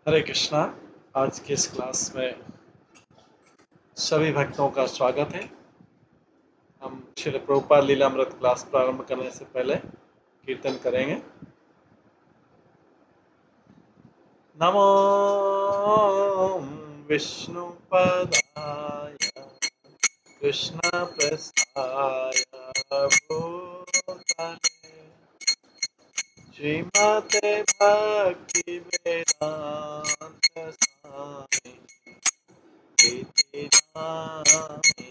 हरे कृष्णा। आज की इस क्लास में सभी भक्तों का स्वागत है। हम श्रील प्रभुपाद लीलामृत क्लास प्रारंभ करने से पहले कीर्तन करेंगे। नमो विष्णुपदाय कृष्ण प्रस्थाय भूतले श्रीमते भक्ति वेदांत स्वामी इति नामिने।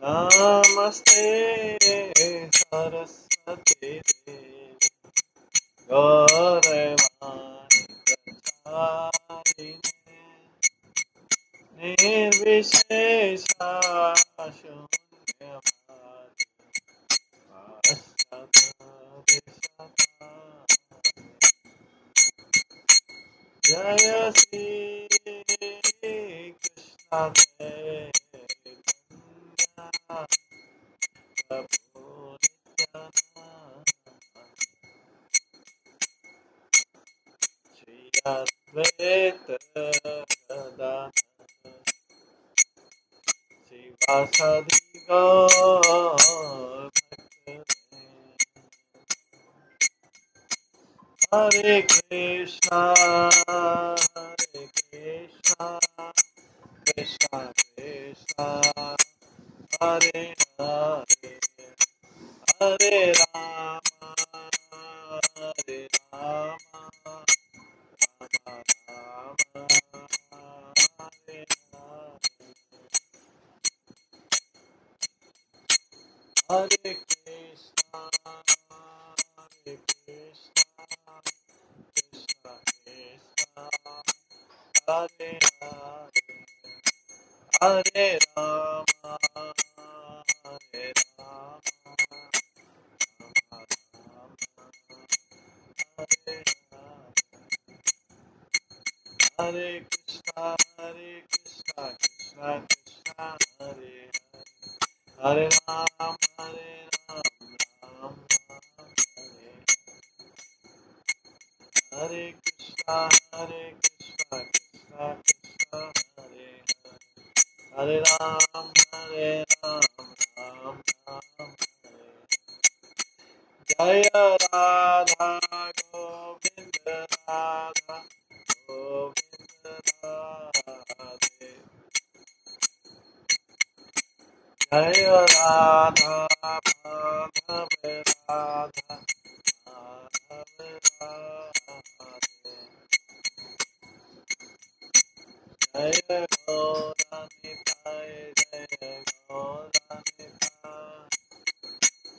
नमस्ते सरस्वती देवी गौरवाणी प्रचारिणे निर्विशेषा शून्यवादी पाश्चात्य जय श्री कृष्ण चैतन्य प्रभु नित्यानंद श्री अद्वैत गदाधर श्रीवासदि गौर हरे कृष्णा कृष्णा कृष्णा हरे हरे हरे राम हरे राम राम राम हरे हरे कृष्णा कृष्णा कृष्णा हरे हरे हरे राम हरे राम राम हरे हरे कृष्णा कृष्णा कृष्णा हरे हरे राम राम हरे हरे कृष्णा कृष्णा कृष्णा हरे हरे राम राम हरे जय राधा गोविंद राधा गोविंद राधे जय राधा माधव राधा माधव राधे जय गौरानिताय जय गौरानिताय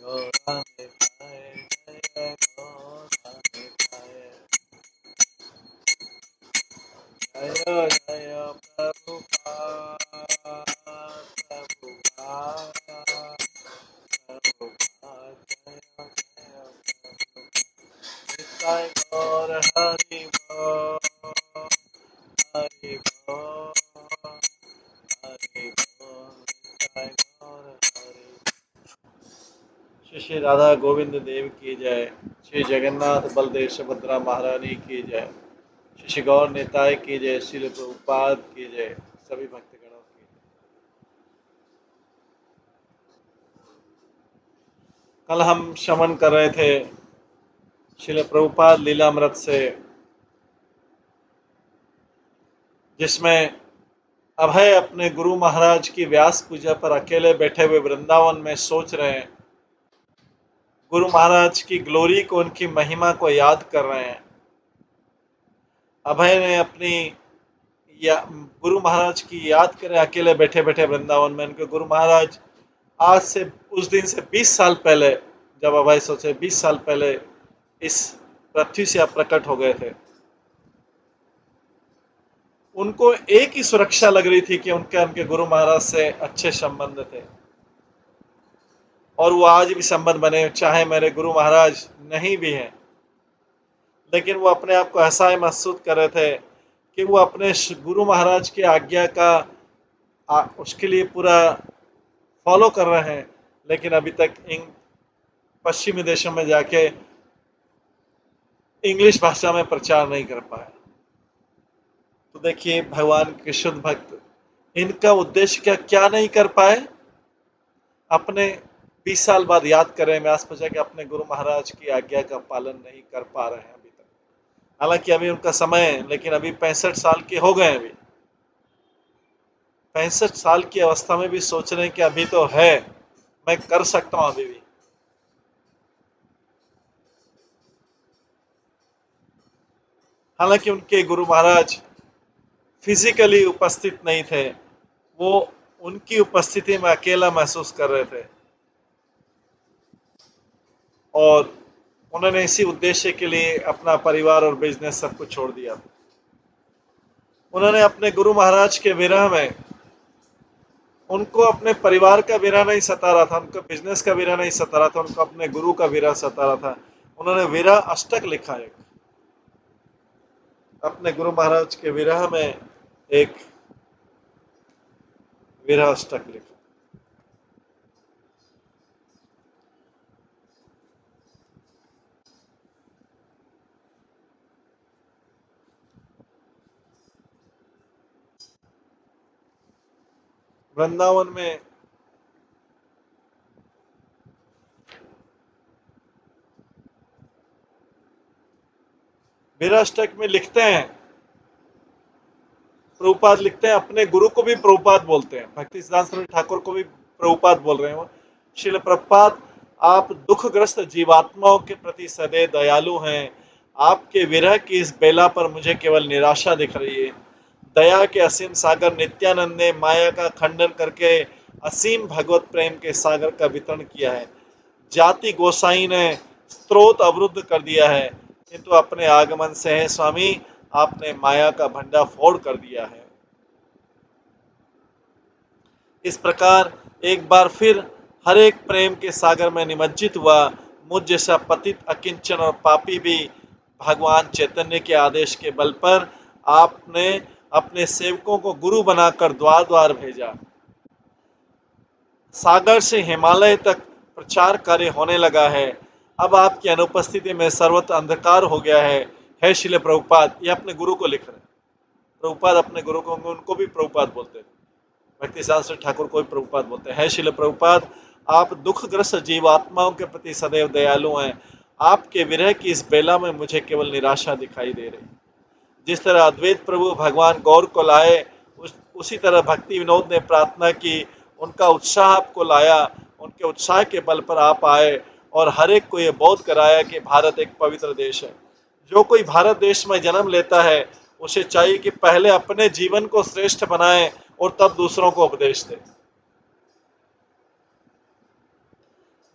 गौरानिताय जय गौरानिताय जय जय प्रभुपाद प्रभुपाद प्रभुपाद जय जय निताय गौर हरि बोल हरि बोल हरि बोल निताय गौर हरि। श्री श्री राधा गोविंद देव की जय। श्री जगन्नाथ बलदेव सुभद्रा महारानी की जय। श्री श्री गौर निताय की जय। श्रील प्रभुपाद की जय। सभी भक्तगणों की जय। कल हम श्रवण कर रहे थे श्रील प्रभुपाद लीलामृत से, जिसमें अभय अपने गुरु महाराज की व्यास पूजा पर अकेले बैठे हुए वृंदावन में सोच रहे हैं, गुरु महाराज की ग्लोरी को, उनकी महिमा को याद कर रहे हैं। अभय ने अपनी गुरु महाराज की याद करें अकेले बैठे बैठे वृंदावन में। उनके गुरु महाराज आज से उस दिन से 20 साल पहले, जब अभय सोचे 20 साल पहले इस पृथ्वी से प्रकट हो गए थे। उनको एक ही सुरक्षा लग रही थी कि उनके गुरु महाराज से अच्छे संबंध थे, और वो आज भी संबंध बने, चाहे मेरे गुरु महाराज नहीं भी हैं। लेकिन वो अपने आप को ऐसा ही महसूस कर रहे थे कि वो अपने गुरु महाराज की आज्ञा का उसके लिए पूरा फॉलो कर रहे हैं, लेकिन अभी तक इन पश्चिमी देशों में जाके इंग्लिश भाषा में प्रचार नहीं कर पाए। तो देखिए भगवान के शुद्ध भक्त इनका उद्देश्य क्या क्या नहीं कर पाए, अपने 20 साल बाद याद करें व्यास पूजा के अपने गुरु महाराज की आज्ञा का पालन नहीं कर पा रहे हैं अभी तक। हालांकि अभी उनका समय है, लेकिन अभी 65 साल के हो गए। अभी 65 साल की अवस्था में भी सोच रहे हैं कि अभी तो है, मैं कर सकता हूं अभी भी। हालांकि उनके गुरु महाराज फिजिकली उपस्थित नहीं थे, वो उनकी उपस्थिति में अकेला महसूस कर रहे थे, और उन्होंने इसी उद्देश्य के लिए अपना परिवार और बिजनेस सब कुछ छोड़ दिया। उन्होंने अपने गुरु महाराज के विरह में, उनको अपने परिवार का विरह नहीं सता रहा था, उनको बिजनेस का विरह नहीं सता रहा था, उनको अपने गुरु का विरह सता रहा था। उन्होंने विरह अष्टक लिखा, एक अपने गुरु महाराज के विरह में एक विरह अष्टक लिखा। वृंदावन में विरह अष्टक में लिखते हैं, प्रभुपाद लिखते हैं, अपने गुरु को भी प्रभुपाद बोलते हैं, भक्ति सिद्धांत सरस्वती ठाकुर को भी प्रभुपाद बोल रहे हैं वो। श्रील प्रभुपाद, आप दुखग्रस्त जीवात्माओं के प्रति सदैव दयालु हैं। आपके विरह की इस बेला पर मुझे केवल निराशा दिख रही है। दया के असीम सागर नित्यानंद ने माया का खंडन करके असीम भगवत प्रेम के सागर का वितरण किया है। जाति गोसाई ने स्रोत अवरुद्ध कर दिया है, किंतु अपने आगमन से है स्वामी, आपने माया का भंडा फोड़ कर दिया है। इस प्रकार एक बार फिर हर एक प्रेम के सागर में निमज्जित हुआ मुझ जैसा पतित अकिंचन और पापी भी भगवान चैतन्य के आदेश के बल पर आपने अपने सेवकों को गुरु बनाकर द्वार द्वार भेजा। सागर से हिमालय तक प्रचार कार्य होने लगा है। अब आपकी अनुपस्थिति में सर्वत्र अंधकार हो गया है। हे शिल प्रभुपाद, ये अपने गुरु को लिख रहे हैं। प्रभुपाद अपने गुरु को, उनको भी प्रभुपाद बोलते हैं, भक्ति शास्त्र ठाकुर को भी प्रभुपाद बोलते हैं। हे शिल प्रभुपाद, आप दुखग्रस्त जीवात्माओं के प्रति सदैव दयालु हैं। आपके विरह की इस बेला में मुझे केवल निराशा दिखाई दे रही। जिस तरह अद्वैत प्रभु भगवान गौर को लाए, उसी तरह भक्ति विनोद ने प्रार्थना की, उनका उत्साह आपको लाया, उनके उत्साह के बल पर आप आए और हर एक को ये बोध कराया कि भारत एक पवित्र देश है। जो कोई भारत देश में जन्म लेता है, उसे चाहिए कि पहले अपने जीवन को श्रेष्ठ बनाए और तब दूसरों को उपदेश दे।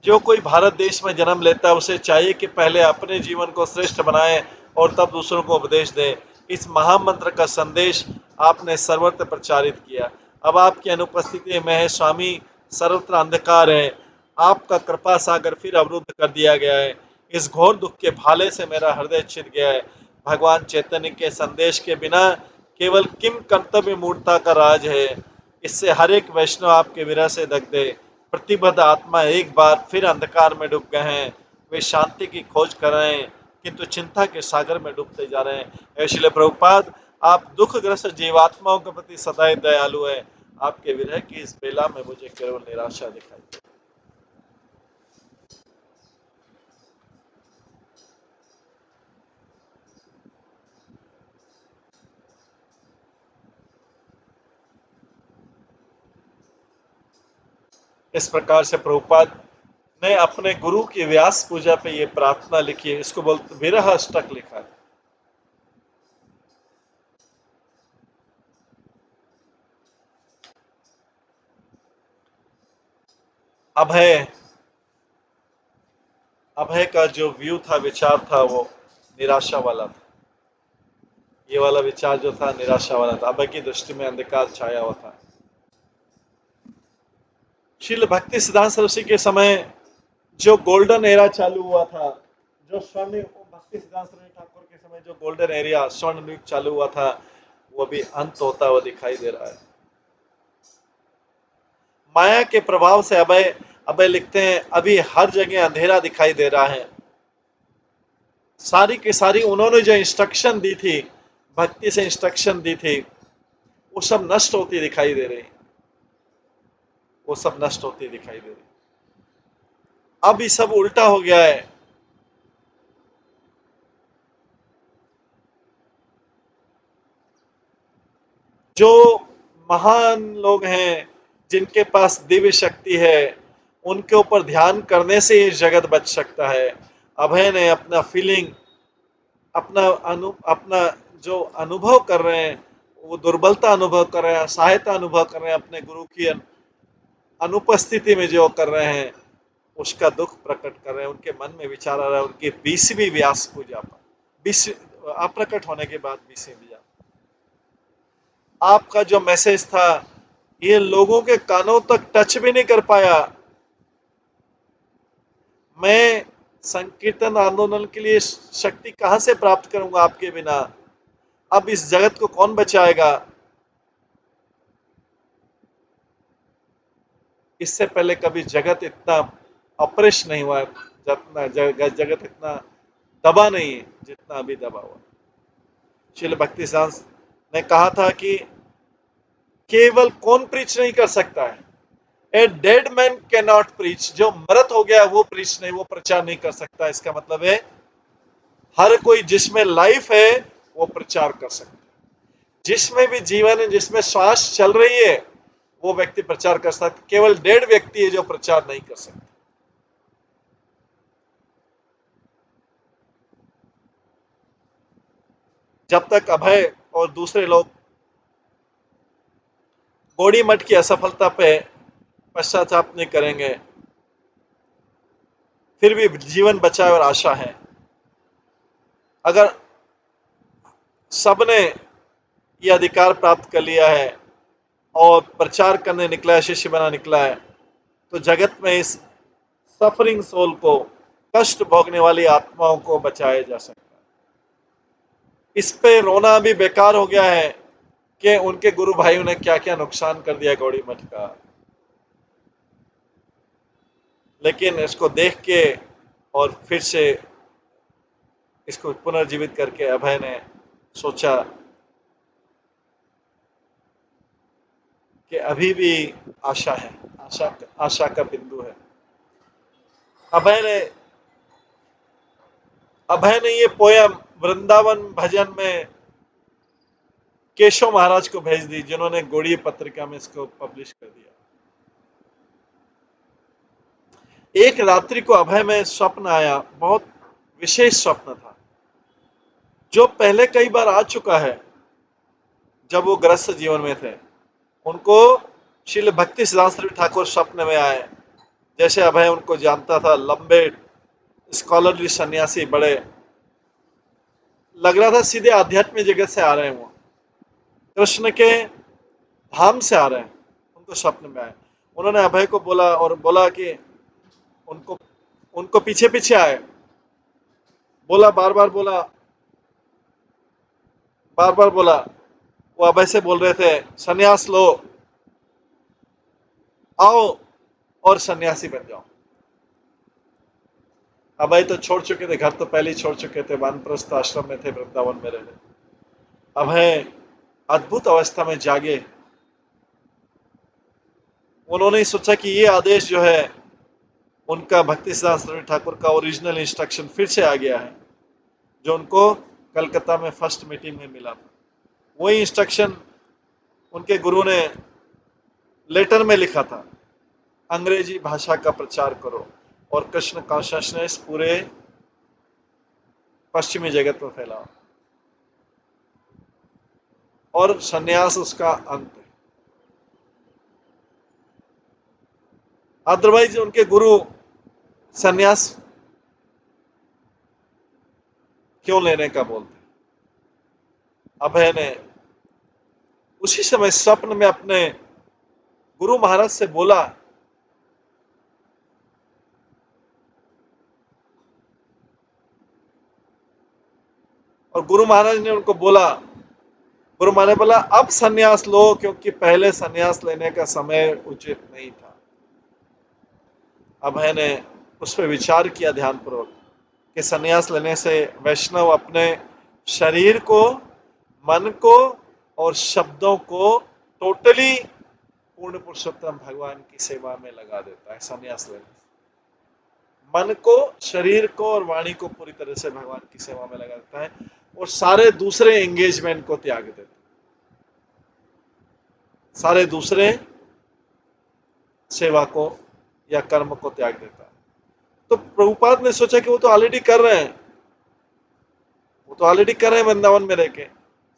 जो कोई भारत देश में जन्म लेता है, उसे चाहिए कि पहले अपने जीवन को श्रेष्ठ बनाए और तब दूसरों को उपदेश दे। इस महामंत्र का संदेश आपने सर्वत्र प्रचारित किया। अब आपकी अनुपस्थिति में है स्वामी, सर्वत्र अंधकार है। आपका कृपा सागर फिर अवरुद्ध कर दिया गया है। इस घोर दुख के भाले से मेरा हृदय छिद गया है। भगवान चैतन्य के संदेश के बिना केवल किम कर्तव्य मूर्ता का राज है। इससे हर एक वैष्णव आपके विरह से दग्धे प्रतिबद्ध आत्मा एक बार फिर अंधकार में डूब गए हैं। वे शांति की खोज कर रहे हैं, किंतु चिंता के सागर में डूबते जा रहे हैं। हे श्रील प्रभुपाद, आप दुखग्रस्त जीवात्माओं के प्रति सदैव दयालु है। आपके विरह की इस बेला में मुझे केवल निराशा दिखाई। इस प्रकार से प्रभुपाद ने अपने गुरु की व्यास पूजा पे ये प्रार्थना लिखी है। इसको बोलते विरह अष्टक लिखा है। अभय, अभय का जो व्यू था, विचार था, वो निराशा वाला था। ये वाला विचार जो था निराशा वाला था। अभय की दृष्टि में अंधकार छाया हुआ था। श्रील भक्ति सिद्धांत सरस्वती के समय जो गोल्डन एरा चालू हुआ था, जो स्वर्ण भक्ति सिद्धांत सरस्वती ठाकुर के समय जो गोल्डन एरिया स्वर्ण युग चालू हुआ था, वो भी अंत होता हुआ दिखाई दे रहा है। माया के प्रभाव से अभय अभय लिखते हैं, अभी हर जगह अंधेरा दिखाई दे रहा है। सारी की सारी उन्होंने जो इंस्ट्रक्शन दी थी, भक्ति से इंस्ट्रक्शन दी थी, वो सब नष्ट होती दिखाई दे रही, वो सब नष्ट होती दिखाई दे रही। अब ये सब उल्टा हो गया है। जो महान लोग हैं, जिनके पास दिव्य शक्ति है, उनके ऊपर ध्यान करने से ही जगत बच सकता है। अभय ने अपना फीलिंग, अपना जो अनुभव कर रहे हैं, वो दुर्बलता अनुभव कर रहे हैं, सहायता अनुभव कर रहे हैं, अपने गुरु की अनुपस्थिति में जो कर रहे हैं, उसका दुख प्रकट कर रहे हैं। उनके मन में विचार आ रहा है, उनकी 20वीं व्यास पूजा पर, 20 अप्रकट होने के बाद 20वीं पूजा, आपका जो मैसेज था, ये लोगों के कानों तक टच भी नहीं कर पाया। मैं संकीर्तन आंदोलन के लिए शक्ति कहां से प्राप्त करूंगा आपके बिना? अब इस जगत को कौन बचाएगा? इससे पहले कभी जगत इतना ऑपरेश नहीं हुआ, जितना जगत इतना दबा नहीं है जितना अभी दबा हुआ। श्रील भक्ति सिद्धांत ने कहा था कि केवल कौन प्रीच नहीं कर सकता है? A dead man can not preach. जो मृत हो गया वो प्रीच नहीं, वो प्रचार नहीं कर सकता। इसका मतलब है हर कोई जिसमें लाइफ है वो प्रचार कर सकता है। जिसमें भी जीवन है, जिसमें श्वास चल रही है, वो व्यक्ति प्रचार कर सकता है। केवल डेड व्यक्ति है जो प्रचार नहीं कर सकता। जब तक अभय और दूसरे लोग गौड़ी मठ की असफलता पे पश्चाताप नहीं करेंगे, फिर भी जीवन बचा है और आशा है। अगर सबने ये अधिकार प्राप्त कर लिया है और प्रचार करने निकला है, शिष्य बना निकला है, तो जगत में इस सफरिंग सोल को, कष्ट भोगने वाली आत्माओं को बचाया जा सकता है। इस पे रोना भी बेकार हो गया है कि उनके गुरु भाइयों ने क्या क्या नुकसान कर दिया गौड़ी मठ का। लेकिन इसको देख के और फिर से इसको पुनर्जीवित करके अभय ने सोचा कि अभी भी आशा है, आशा आशा का बिंदु है। अभय ने अभय ने ये पोयम वृंदावन भजन में केशव महाराज को भेज दी, जिन्होंने गौड़ीय पत्रिका में इसको पब्लिश कर दिया। एक रात्रि को अभय में स्वप्न आया, बहुत विशेष स्वप्न था, जो पहले कई बार आ चुका है जब वो ग्रस्त जीवन में थे। उनको श्रील भक्ति सिद्धांत सरस्वती ठाकुर स्वप्न में आए। जैसे अभय उनको जानता था, लंबे स्कॉलरली सन्यासी, बड़े लग रहा था सीधे आध्यात्मिक जगत से आ रहे हैं, वो कृष्ण के धाम से आ रहे हैं। उनको स्वप्न में आए। उन्होंने अभय को बोला और बोला कि उनको उनको पीछे पीछे आए। बोला, बार बार बोला। वो अभय से बोल रहे थे, सन्यास लो, आओ और सन्यासी बन जाओ। अभय तो छोड़ चुके थे, घर तो पहले ही छोड़ चुके थे, वानप्रस्थ आश्रम में थे, वृंदावन में रहे। अभय अद्भुत अवस्था में जागे। उन्होंने सोचा कि ये आदेश जो है उनका भक्ति सिद्धांत सरस्वती ठाकुर का ओरिजिनल इंस्ट्रक्शन फिर से आ गया है, जो उनको कलकत्ता में फर्स्ट मीटिंग में मिला था। वही इंस्ट्रक्शन उनके गुरु ने लेटर में लिखा था, अंग्रेजी भाषा का प्रचार करो और कृष्ण कॉन्शियसनेस पूरे पश्चिमी जगत में फैलाओ, और सन्यास उसका अंत है। अदरवाइज उनके गुरु सन्यास क्यों लेने का बोलते। अभय ने उसी समय स्वप्न में अपने गुरु महाराज से बोला, और गुरु महाराज ने उनको बोला, गुरु महाराज ने बोला, अब सन्यास लो, क्योंकि पहले सन्यास लेने का समय उचित नहीं था। अभय ने उस पर विचार किया ध्यानपूर्वक। कि संन्यास लेने से वैष्णव अपने शरीर को, मन को और शब्दों को टोटली पूर्ण पुरुषोत्तम भगवान की सेवा में लगा देता है। संन्यास लेने से मन को, शरीर को और वाणी को पूरी तरह से भगवान की सेवा में लगा देता है और सारे दूसरे एंगेजमेंट को त्याग देता है, सारे दूसरे सेवा को या कर्म को त्याग देता है। तो प्रभुपाद ने सोचा कि वो तो ऑलरेडी कर रहे हैं, वो तो ऑलरेडी कर रहे हैं वृंदावन में रहकर।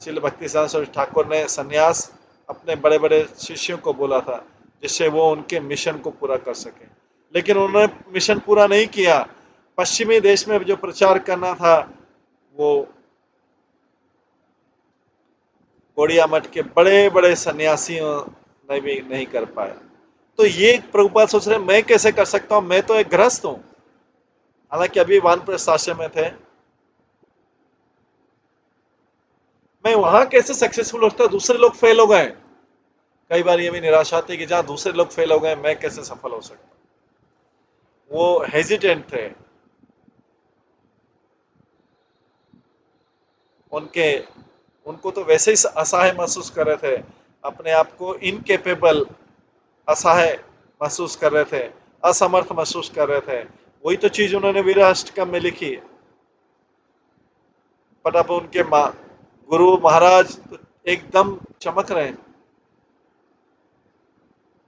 श्रील भक्ति साहब ठाकुर ने सन्यास अपने बड़े बड़े शिष्यों को बोला था जिससे वो उनके मिशन को पूरा कर सके, लेकिन उन्होंने मिशन पूरा नहीं किया। पश्चिमी देश में जो प्रचार करना था वो गौड़िया मठ के बड़े बड़े सन्यासियों ने भी नहीं कर पाए। तो ये प्रभुपाद सोच रहे मैं कैसे कर सकता हूं, मैं तो एक गृहस्थ हूं, हालांकि अभी वानप्रस्थ आश्रम में थे। मैं वहां कैसे सक्सेसफुल होता, दूसरे लोग फेल हो गए। कई बार ये भी निराशा आती है कि जहां दूसरे लोग फेल हो गए मैं कैसे सफल हो सकता। वो हेजिटेंट थे, उनके उनको तो वैसे ही असहाय महसूस कर रहे थे, अपने आप को इनकेपेबल, असहाय महसूस कर रहे थे, असमर्थ महसूस कर रहे थे। वही तो चीज उन्होंने वीराष्टकम में लिखी। पर अब उनके गुरु महाराज तो एकदम चमक रहे हैं,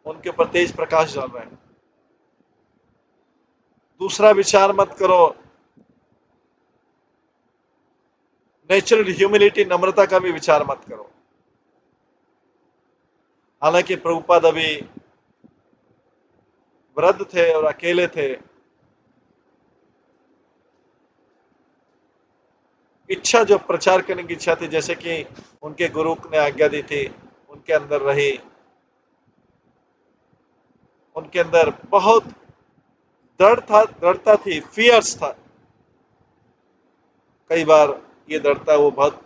उनके ऊपर तेज प्रकाश डाल रहे हैं। दूसरा विचार मत करो, नेचुरल ह्यूमिलिटी, नम्रता का भी विचार मत करो। हालांकि प्रभुपाद अभी वृद्ध थे और अकेले थे, इच्छा जो प्रचार करने की इच्छा थी, जैसे कि उनके गुरु ने आज्ञा दी थी, उनके अंदर रही। उनके अंदर बहुत दृढ़ता थी, फियर्स था। कई बार ये दृढ़ता वो बहुत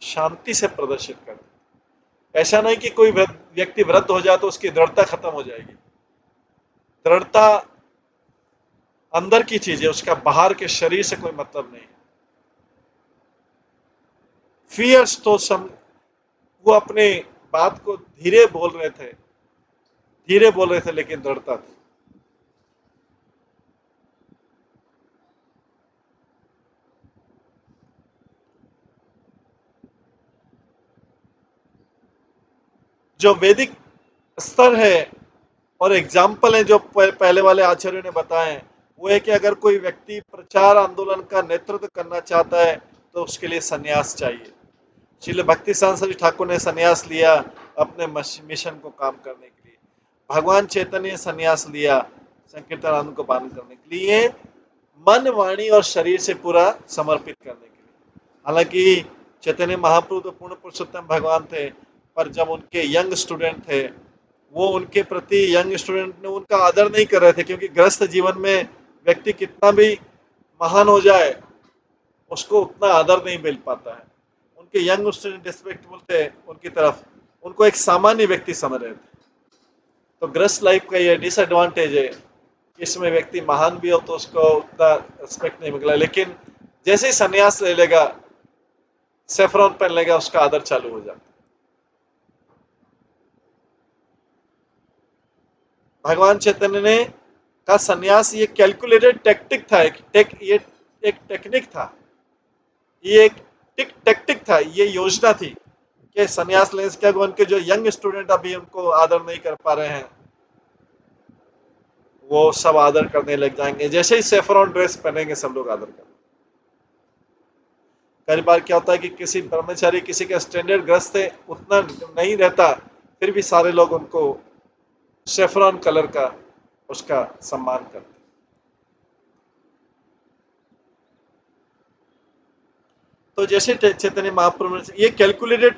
शांति से प्रदर्शित करते। ऐसा नहीं कि कोई व्यक्ति वृद्ध हो जाए तो उसकी दृढ़ता खत्म हो जाएगी। दृढ़ता अंदर की चीज है, उसका बाहर के शरीर से कोई मतलब नहीं। फियर्स तो वो अपने बात को धीरे बोल रहे थे, धीरे बोल रहे थे, लेकिन दृढ़ता थी। जो वैदिक स्तर है और एग्जाम्पल है जो पहले वाले आचार्यों ने बताए, वो है कि अगर कोई व्यक्ति प्रचार आंदोलन का नेतृत्व करना चाहता है तो उसके लिए सन्यास चाहिए। श्रील भक्ति सांसद ठाकुर ने सन्यास लिया अपने मिशन को काम करने के लिए। भगवान चैतन्य ने सन्यास लिया संकीर्तन आनंद को पालन करने के लिए, मन, वाणी और शरीर से पूरा समर्पित करने के लिए। हालांकि चैतन्य महाप्रभु तो पूर्ण पुरुषोत्तम भगवान थे, पर जब उनके यंग स्टूडेंट थे, वो उनके प्रति, यंग स्टूडेंट ने उनका आदर नहीं कर रहे थे, क्योंकि गृहस्थ जीवन में व्यक्ति कितना भी महान हो जाए उसको उतना आदर नहीं मिल पाता है। उनके यंग स्टूडेंट रिस्पेक्टफुल थे उनकी तरफ, उनको एक सामान्य व्यक्ति समझ रहे थे। तो गृहस्थ लाइफ का ये डिसएडवांटेज है, इसमें व्यक्ति महान भी हो तो उसको उतना रिस्पेक्ट नहीं मिला, लेकिन जैसे ही संन्यास ले लेगा, सेफ्रॉन पहन लेगा, उसका आदर चालू हो जाता। भगवान चैतन्य ने का संन्यास ये कैलकुलेटेड टेक्टिक था, ये एक टेक्निक था, ये एक टेक्टिक था, ये योजना थी कि संन्यास लेने से क्या, उनके जो यंग स्टूडेंट अभी उनको आदर नहीं कर पा रहे हैं, वो सब आदर करने लग जाएंगे। जैसे ही सेफ्रॉन ड्रेस पहनेंगे सब लोग आदर करेंगे। कई बार क्या होता है कि किसी ब्रह्मचारी, किसी का स्टैंडर्ड ग्रस्त है, उतना नहीं रहता, फिर भी सारे लोग उनको सेफ्रॉन कलर का उसका सम्मान करते। तो जैसे चैतन्य महाप्रभु ने, ये कैलकुलेटेड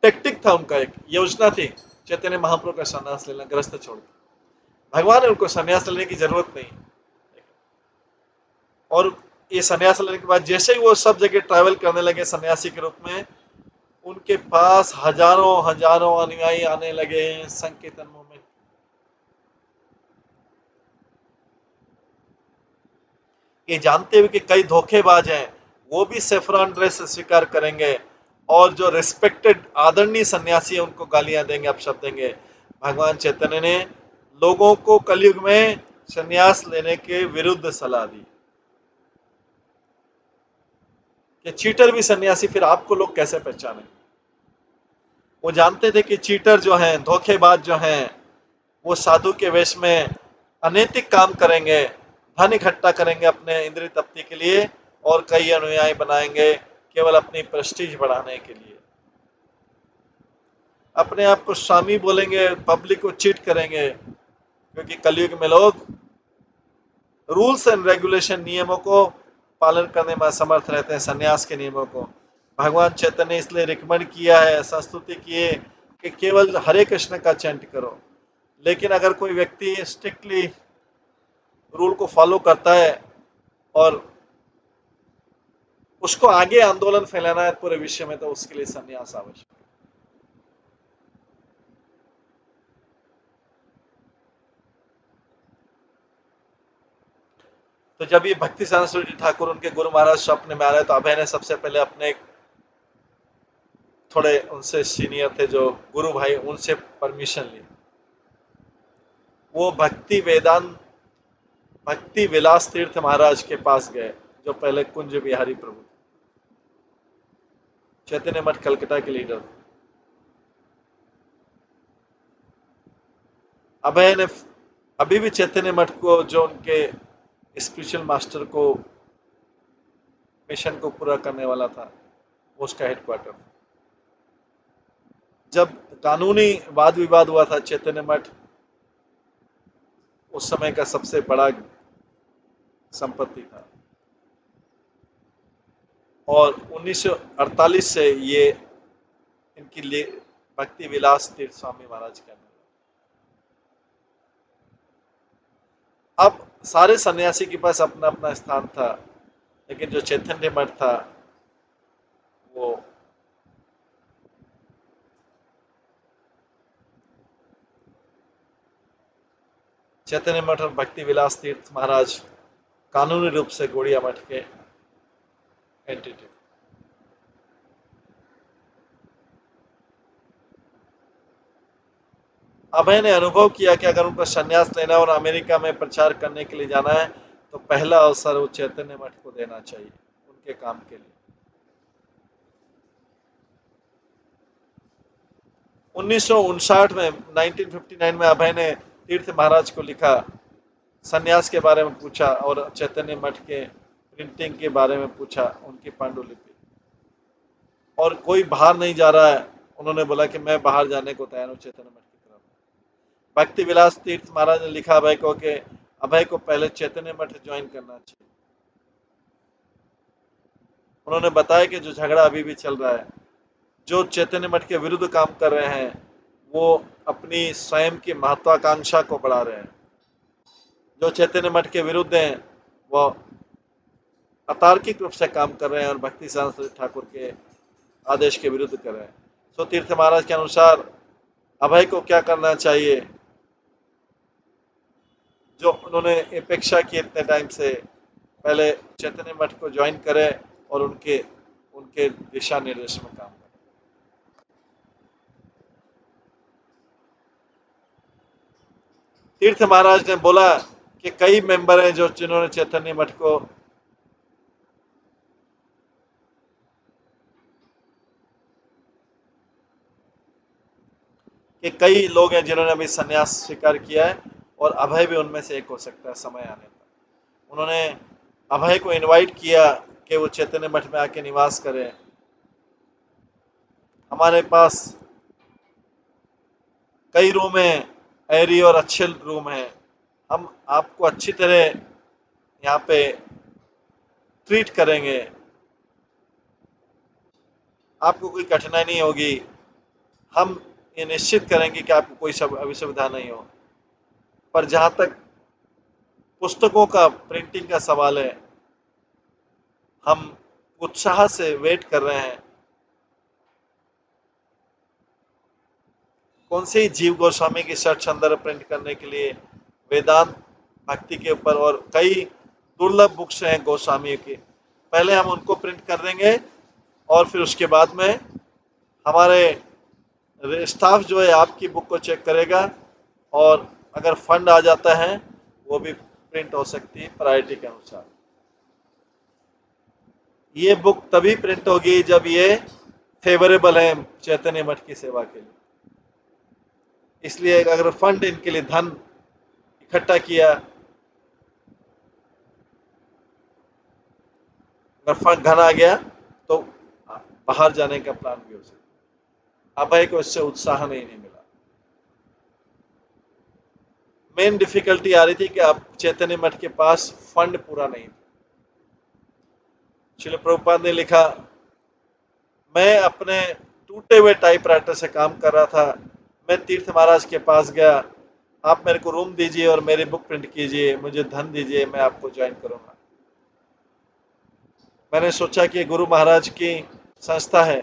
टेक्टिक था उनका, एक योजना थी चैतन्य महाप्रभु का संन्यास लेना, ग्रस्त छोड़ के। भगवान ने उनको संन्यास लेने की जरूरत नहीं। और ये संन्यास लेने के बाद जैसे ही वो सब जगह ट्रैवल करने लगे सन्यासी के रूप में, उनके पास हजारों हजारों अनुयायी आने लगे संकीर्तन मूवमेंट। ये जानते हुए कि कई धोखेबाज हैं, वो भी सेफ्रॉन ड्रेस स्वीकार करेंगे और जो रिस्पेक्टेड आदरणीय सन्यासी है उनको गालियां देंगे, अपशब्द देंगे। भगवान चैतन्य ने लोगों को कलयुग में संन्यास लेने के विरुद्ध सलाह दी कि चीटर भी सन्यासी, फिर आपको लोग कैसे पहचानें। वो जानते थे कि चीटर जो हैं, धोखेबाज जो हैं, वो साधु के वेश में अनैतिक काम करेंगे, धन इकट्ठा करेंगे अपने इंद्रिय तृप्ति के लिए और कई अनुयायी बनाएंगे केवल अपनी प्रेस्टीज बढ़ाने के लिए। अपने आप को स्वामी बोलेंगे, पब्लिक को चीट करेंगे, क्योंकि कलयुग में लोग रूल्स एंड रेगुलेशन, नियमों को पालन करने में असमर्थ रहते हैं, संन्यास के नियमों को। भगवान चैतन्य ने इसलिए रिकमेंड किया है, संस्तुति की है कि केवल हरे कृष्ण का चैंट करो। लेकिन अगर कोई व्यक्ति स्ट्रिक्टली रूल को फॉलो करता है और उसको आगे आंदोलन फैलाना है पूरे विश्व में, तो उसके लिए संन्यास आवश्यक है। तो जब ये भक्ति सरस्वती ठाकुर उनके गुरु महाराज स्वप्न में आ रहे, तो अभय ने सबसे पहले अपने थोड़े उनसे सीनियर थे जो गुरु भाई, उनसे परमिशन ली। वो भक्ति विलास तीर्थ महाराज के पास गए, जो पहले कुंज बिहारी प्रभु, चैतन्य मठ कलकत्ता के लीडर थे। अभय ने अभी भी चैतन्य मठ को, जो उनके स्पिरिचुअल मास्टर को मिशन को पूरा करने वाला था, उसका हेडक्वार्टर। जब कानूनी वाद विवाद हुआ था, चैतन्य मठ उस समय का सबसे बड़ा संपत्ति था और 1948 से ये इनकी भक्ति विलास तीर्थ स्वामी महाराज का। अब सारे सन्यासी के पास अपना अपना स्थान था, लेकिन जो चैतन्य मठ था वो चैतन्य मठ और भक्ति विलास तीर्थ महाराज कानूनी रूप से गौड़िया मठ के एंटिटी। अभय ने अनुभव किया कि अगर उनको संन्यास लेना और अमेरिका में प्रचार करने के लिए जाना है, तो पहला अवसर वो चैतन्य मठ को देना चाहिए उनके काम के लिए। 1959 में 1959 में अभय ने तीर्थ महाराज को लिखा, संन्यास के बारे में पूछा और चैतन्य मठ के प्रिंटिंग के बारे में पूछा, उनकी पांडुलिपि। और कोई बाहर नहीं जा रहा है, उन्होंने बोला कि मैं बाहर जाने को तैयार हूँ चैतन्य मठ की तरफ। भक्ति विलास तीर्थ महाराज ने लिखा अभय को कि अभय को पहले चैतन्य मठ ज्वाइन करना चाहिए। उन्होंने बताया कि जो झगड़ा अभी भी चल रहा है, जो चैतन्य मठ के विरुद्ध काम कर रहे हैं, वो अपनी स्वयं की महत्वाकांक्षा को बढ़ा रहे हैं। जो चैतन्य मठ के विरुद्ध हैं, वो अतार्किक रूप से काम कर रहे हैं और भक्ति सरस्वती ठाकुर के आदेश के विरुद्ध कर रहे हैं। सो तीर्थ महाराज के अनुसार अभय को क्या करना चाहिए, जो उन्होंने अपेक्षा की इतने टाइम से, पहले चैतन्य मठ को ज्वाइन करें और उनके उनके दिशा निर्देश में काम करें। तीर्थ महाराज ने बोला कि कई मेंबर हैं जो जिन्होंने चैतन्य मठ को कि कई लोग हैं जिन्होंने अभी संन्यास स्वीकार किया है और अभय भी उनमें से एक हो सकता है समय आने पर। उन्होंने अभय को इनवाइट किया कि वो चैतन्य मठ में आके निवास करें। हमारे पास कई रूम हैं, एरी और अच्छे रूम हैं, हम आपको अच्छी तरह यहाँ पे ट्रीट करेंगे, आपको कोई कठिनाई नहीं होगी, हम ये निश्चित करेंगे कि आपको कोई असुविधा नहीं हो। पर जहाँ तक पुस्तकों का प्रिंटिंग का सवाल है, हम उत्साह से वेट कर रहे हैं कौन से जीव गोस्वामी की शर्ट संदर्भ प्रिंट करने के लिए वेदांत भक्ति के ऊपर और कई दुर्लभ बुक्स हैं गोस्वामी की, पहले हम उनको प्रिंट कर देंगे और फिर उसके बाद में हमारे स्टाफ जो है आपकी बुक को चेक करेगा, और अगर फंड आ जाता है वो भी प्रिंट हो सकती है प्रायोरिटी के अनुसार। ये बुक तभी प्रिंट होगी जब ये फेवरेबल है चैतन्य मठ की सेवा के लिए। इसलिए अगर फंड इनके लिए धन इकट्ठा किया, अगर फंड धन आ गया तो बाहर जाने का प्लान भी हो सकता है। अभय को इससे उत्साह नहीं मिला। मेन डिफिकल्टी आ रही थी कि अब चैतन्य मठ के पास फंड पूरा नहीं था। श्रील प्रभुपाद ने लिखा, मैं अपने टूटे हुए टाइपराइटर से काम कर रहा था, मैं तीर्थ महाराज के पास गया, आप मेरे को रूम दीजिए और मेरी बुक प्रिंट कीजिए, मुझे धन दीजिए, मैं आपको ज्वाइन करूंगा। मैंने सोचा कि गुरु महाराज की संस्था है,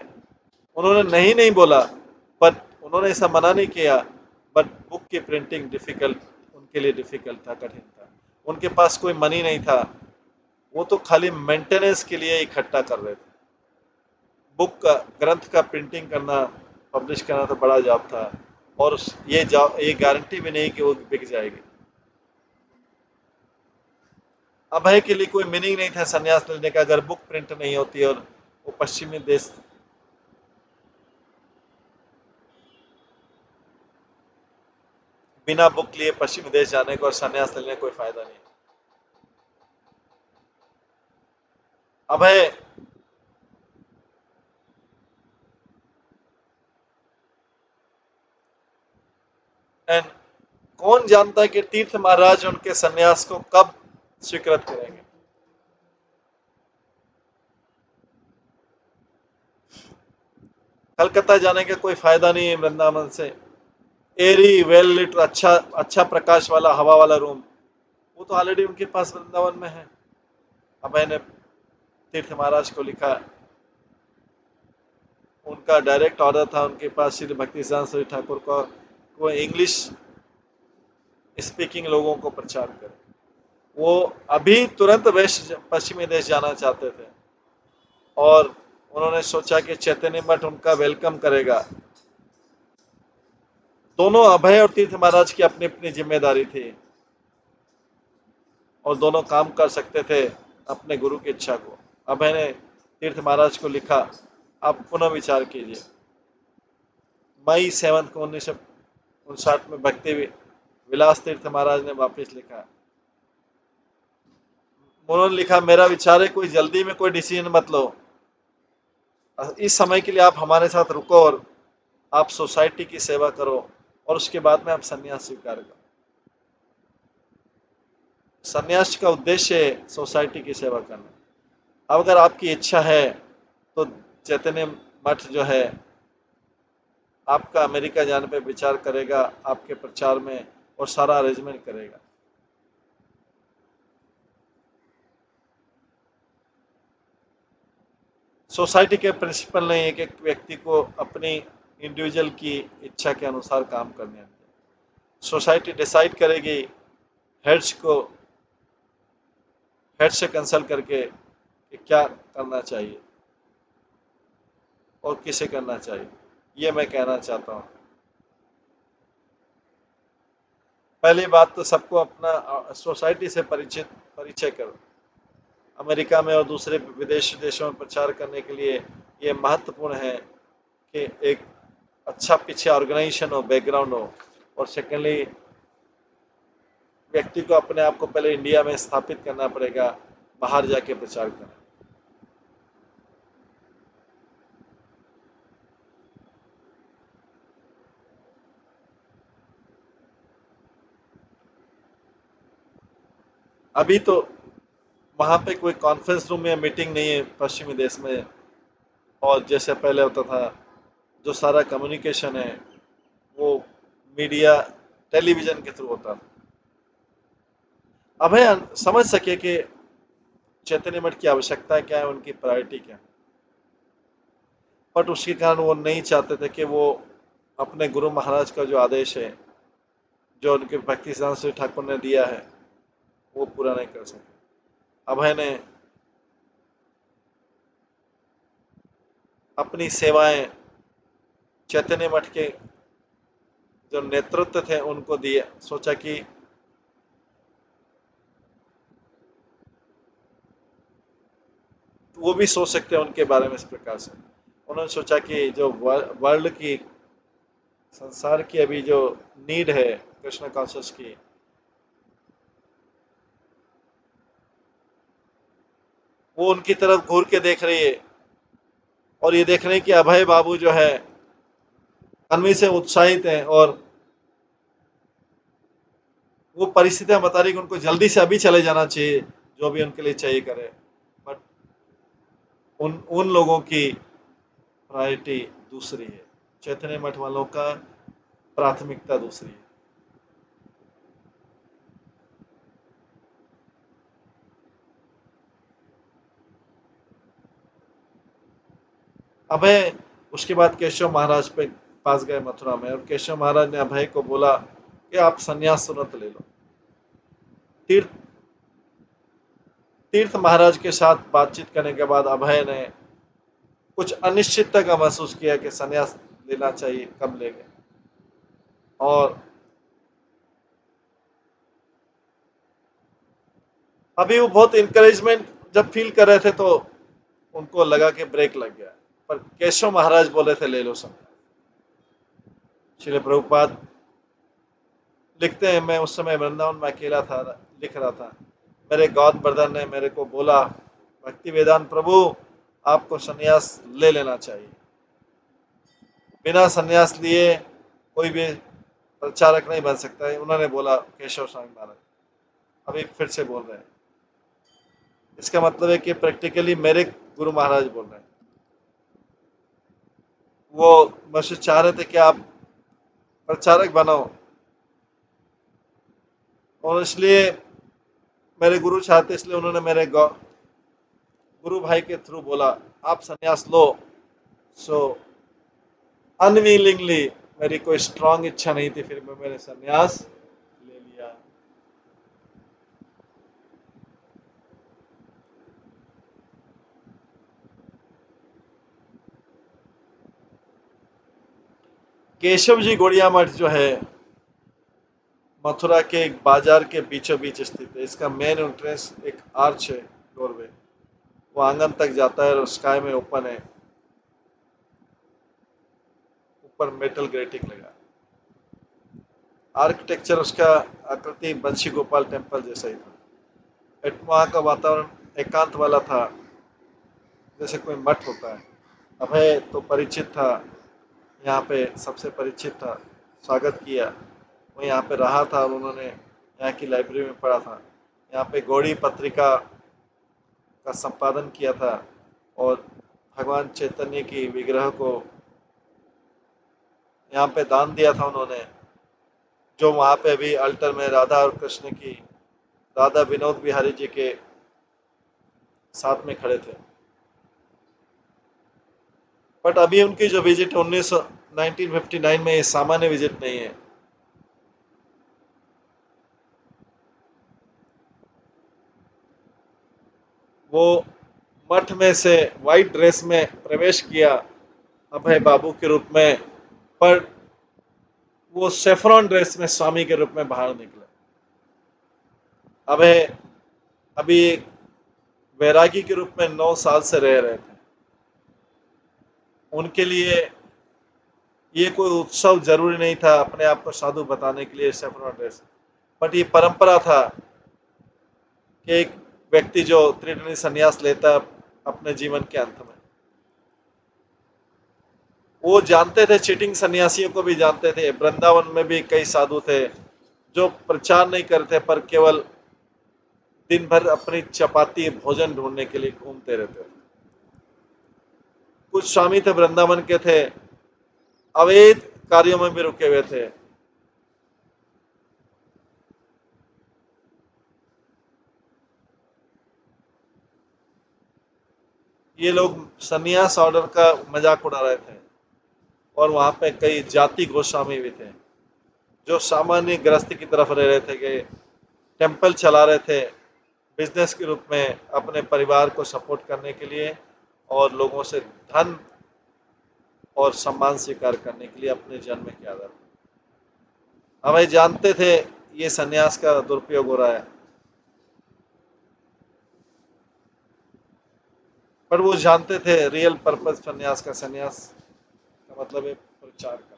उन्होंने नहीं नहीं बोला, बट उन्होंने ऐसा मना नहीं किया, बट बुक की प्रिंटिंग डिफिकल्ट, उनके लिए डिफिकल्ट था, कठिन था। उनके पास कोई मनी नहीं था, वो तो खाली मेंटेनेंस के लिए इकट्ठा कर रहे थे। बुक का, ग्रंथ का प्रिंटिंग करना, पब्लिश करना तो बड़ा जॉब था, और ये गारंटी भी नहीं कि वो बिक जाएगी। अभय के लिए कोई मीनिंग नहीं था संन्यास लेने का अगर बुक प्रिंट नहीं होती, और वो पश्चिमी देश, बिना बुक लिए पश्चिमी देश जाने का और संन्यास लेने का कोई फायदा नहीं। अभय एंड कौन जानता है कि तीर्थ महाराज उनके संन्यास को कब स्वीकृत करेंगे। कलकत्ता जाने का कोई फायदा नहीं है वृंदावन से। एरी वेल लिट, अच्छा अच्छा प्रकाश वाला, हवा वाला रूम, वो तो ऑलरेडी उनके पास वृंदावन में है। अभय ने तीर्थ महाराज को लिखा, उनका डायरेक्ट ऑर्डर था उनके पास श्री भक्ति सिद्धांत ठाकुर को, वो इंग्लिश स्पीकिंग लोगों को प्रचार करे। वो अभी तुरंत वेस्ट पश्चिमी देश जाना चाहते थे, और उन्होंने सोचा कि चैतन्य मठ उनका वेलकम करेगा। दोनों अभय और तीर्थ महाराज की अपनी अपनी जिम्मेदारी थी, और दोनों काम कर सकते थे अपने गुरु की इच्छा को। अभय ने तीर्थ महाराज को लिखा, आप पुनः विचार कीजिए। मई 7 को 1959 में भक्ति विलास तीर्थ महाराज ने वापस लिखा, उन्होंने लिखा, मेरा विचार है कोई जल्दी में कोई डिसीजन मत लो, इस समय के लिए आप हमारे साथ रुको और आप सोसाइटी की सेवा करो, और उसके बाद में आप संन्यास स्वीकार करो। संन्यास का उद्देश्य है सोसाइटी की सेवा करना। अब अगर आपकी इच्छा है तो चैतन्य मठ जो है आपका अमेरिका जाने पे विचार करेगा, आपके प्रचार में, और सारा अरेंजमेंट करेगा। सोसाइटी के प्रिंसिपल नहीं है कि एक व्यक्ति को अपनी इंडिविजुअल की इच्छा के अनुसार काम करने हैं। सोसाइटी डिसाइड करेगी, हेड्स को, हेड से कंसल्ट करके कि क्या करना चाहिए और किसे करना चाहिए। ये मैं कहना चाहता हूँ। पहली बात तो सबको अपना सोसाइटी से परिचय करो। अमेरिका में और दूसरे विदेश देशों में प्रचार करने के लिए ये महत्वपूर्ण है कि एक अच्छा पीछे ऑर्गेनाइजेशन हो, बैकग्राउंड हो, और सेकेंडली व्यक्ति को अपने आप को पहले इंडिया में स्थापित करना पड़ेगा, बाहर जाके प्रचार करना। अभी तो वहां पे कोई कॉन्फ्रेंस रूम या मीटिंग नहीं है पश्चिमी देश में, और जैसे पहले होता था, जो सारा कम्युनिकेशन है वो मीडिया, टेलीविजन के थ्रू होता था। अब है समझ सके कि चैतन्य मठ की आवश्यकता क्या है, उनकी प्रायोरिटी क्या है, बट उसके कारण वो नहीं चाहते थे कि वो अपने गुरु महाराज का जो आदेश है, जो उनके भक्ति सिद्धांत ठाकुर ने दिया है, वो पूरा नहीं कर सके। अभय ने अपनी सेवाएं चैतन्य मठ के जो नेतृत्व थे उनको दिए। सोचा कि वो भी सोच सकते हैं उनके बारे में इस प्रकार से। उन्होंने सोचा कि जो वर्ल्ड की, संसार की अभी जो नीड है कृष्ण कॉन्शियस की, वो उनकी तरफ घूर के देख रही है और ये देख रहे हैं कि अभय बाबू जो है अन्वी से उत्साहित हैं और वो परिस्थितियां बता रही कि उनको जल्दी से अभी चले जाना चाहिए, जो भी उनके लिए चाहिए करे। बट उन उन लोगों की प्रायोरिटी दूसरी है, चैतन्य मठ वालों का प्राथमिकता दूसरी है। अभय उसके बाद केशव महाराज पे पास गए मथुरा में, और केशव महाराज ने अभय को बोला कि आप संन्यास तुरंत ले लो। तीर्थ तीर्थ महाराज के साथ बातचीत करने के बाद अभय ने कुछ अनिश्चितता का महसूस किया कि संन्यास लेना चाहिए, कब लेंगे। और अभी वो बहुत इंकरेजमेंट जब फील कर रहे थे तो उनको लगा कि ब्रेक लग गया, पर केशव महाराज बोले थे ले लो संन्यास। श्री प्रभुपाद लिखते हैं, मैं उस समय वृंदावन में अकेला था, लिख रहा था। मेरे गौद ब्रदर ने मेरे को बोला, भक्ति वेदांत प्रभु आपको संन्यास ले लेना चाहिए, बिना संन्यास लिए कोई भी प्रचारक नहीं बन सकता है। उन्होंने बोला केशव स्वामी महाराज, अभी फिर से बोल रहे हैं। इसका मतलब है कि प्रैक्टिकली मेरे गुरु महाराज बोल रहे हैं। वो मुझसे चाह रहे थे कि आप प्रचारक बनो, और इसलिए मेरे गुरु चाहते, इसलिए उन्होंने मेरे गुरु भाई के थ्रू बोला आप संन्यास लो। सो अनविलिंगली, मेरी कोई स्ट्रांग इच्छा नहीं थी, फिर मैंने संन्यास ले लिया। केशव जी गौड़िया मठ जो है मथुरा के एक बाजार के बीचों बीच स्थित है। इसका मेन एंट्रेंस एक आर्च है, डोरवे, वो आंगन तक जाता है और स्काई में ओपन है, ऊपर मेटल ग्रेटिंग लगा। आर्किटेक्चर उसका आकृति बंशी गोपाल टेम्पल जैसा ही था। वहाँ का वातावरण एकांत वाला था, जैसे कोई मठ होता है। अभय तो परिचित था, यहाँ पे सबसे परिचित था, स्वागत किया। वो यहाँ पे रहा था और उन्होंने यहाँ की लाइब्रेरी में पढ़ा था। यहाँ पे गौड़ी पत्रिका का संपादन किया था और भगवान चैतन्य की विग्रह को यहाँ पे दान दिया था उन्होंने, जो वहाँ पे अभी अल्टर में राधा और कृष्ण की, राधा विनोद बिहारी जी के साथ में खड़े थे। बट अभी उनकी जो विजिट 1959 में, ये सामान्य विजिट नहीं है। वो मठ में से व्हाइट ड्रेस में प्रवेश किया अभय बाबू के रूप में, पर वो सेफ्रॉन ड्रेस में स्वामी के रूप में बाहर निकले। अभय अभी एक वैरागी के रूप में 9 साल से रह रहे थे। उनके लिए ये कोई उत्सव जरूरी नहीं था अपने आप को साधु बताने के लिए सेफ्रॉन ड्रेस, बट ये परंपरा था कि एक व्यक्ति जो त्रिदंडी संन्यास लेता अपने जीवन के अंत में, वो जानते थे, चीटिंग सन्यासियों को भी जानते थे। वृंदावन में भी कई साधु थे जो प्रचार नहीं करते, पर केवल दिन भर अपनी चपाती भोजन ढूंढने के लिए घूमते रहते थे। कुछ स्वामी थे वृंदावन के, थे अवैध कार्यों में भी रुके हुए थे। ये लोग सन्यास ऑर्डर का मजाक उड़ा रहे थे, और वहां पे कई जाति गोस्वामी भी थे जो सामान्य गृहस्थी की तरफ रह रहे थे, कि टेम्पल चला रहे थे, बिजनेस के रूप में अपने परिवार को सपोर्ट करने के लिए और लोगों से धन और सम्मान स्वीकार करने के लिए अपने जन्म किया था। हम भाई जानते थे ये सन्यास का दुरुपयोग हो रहा है, पर वो जानते थे रियल पर्पस सन्यास का, सन्यास का मतलब है प्रचार करना।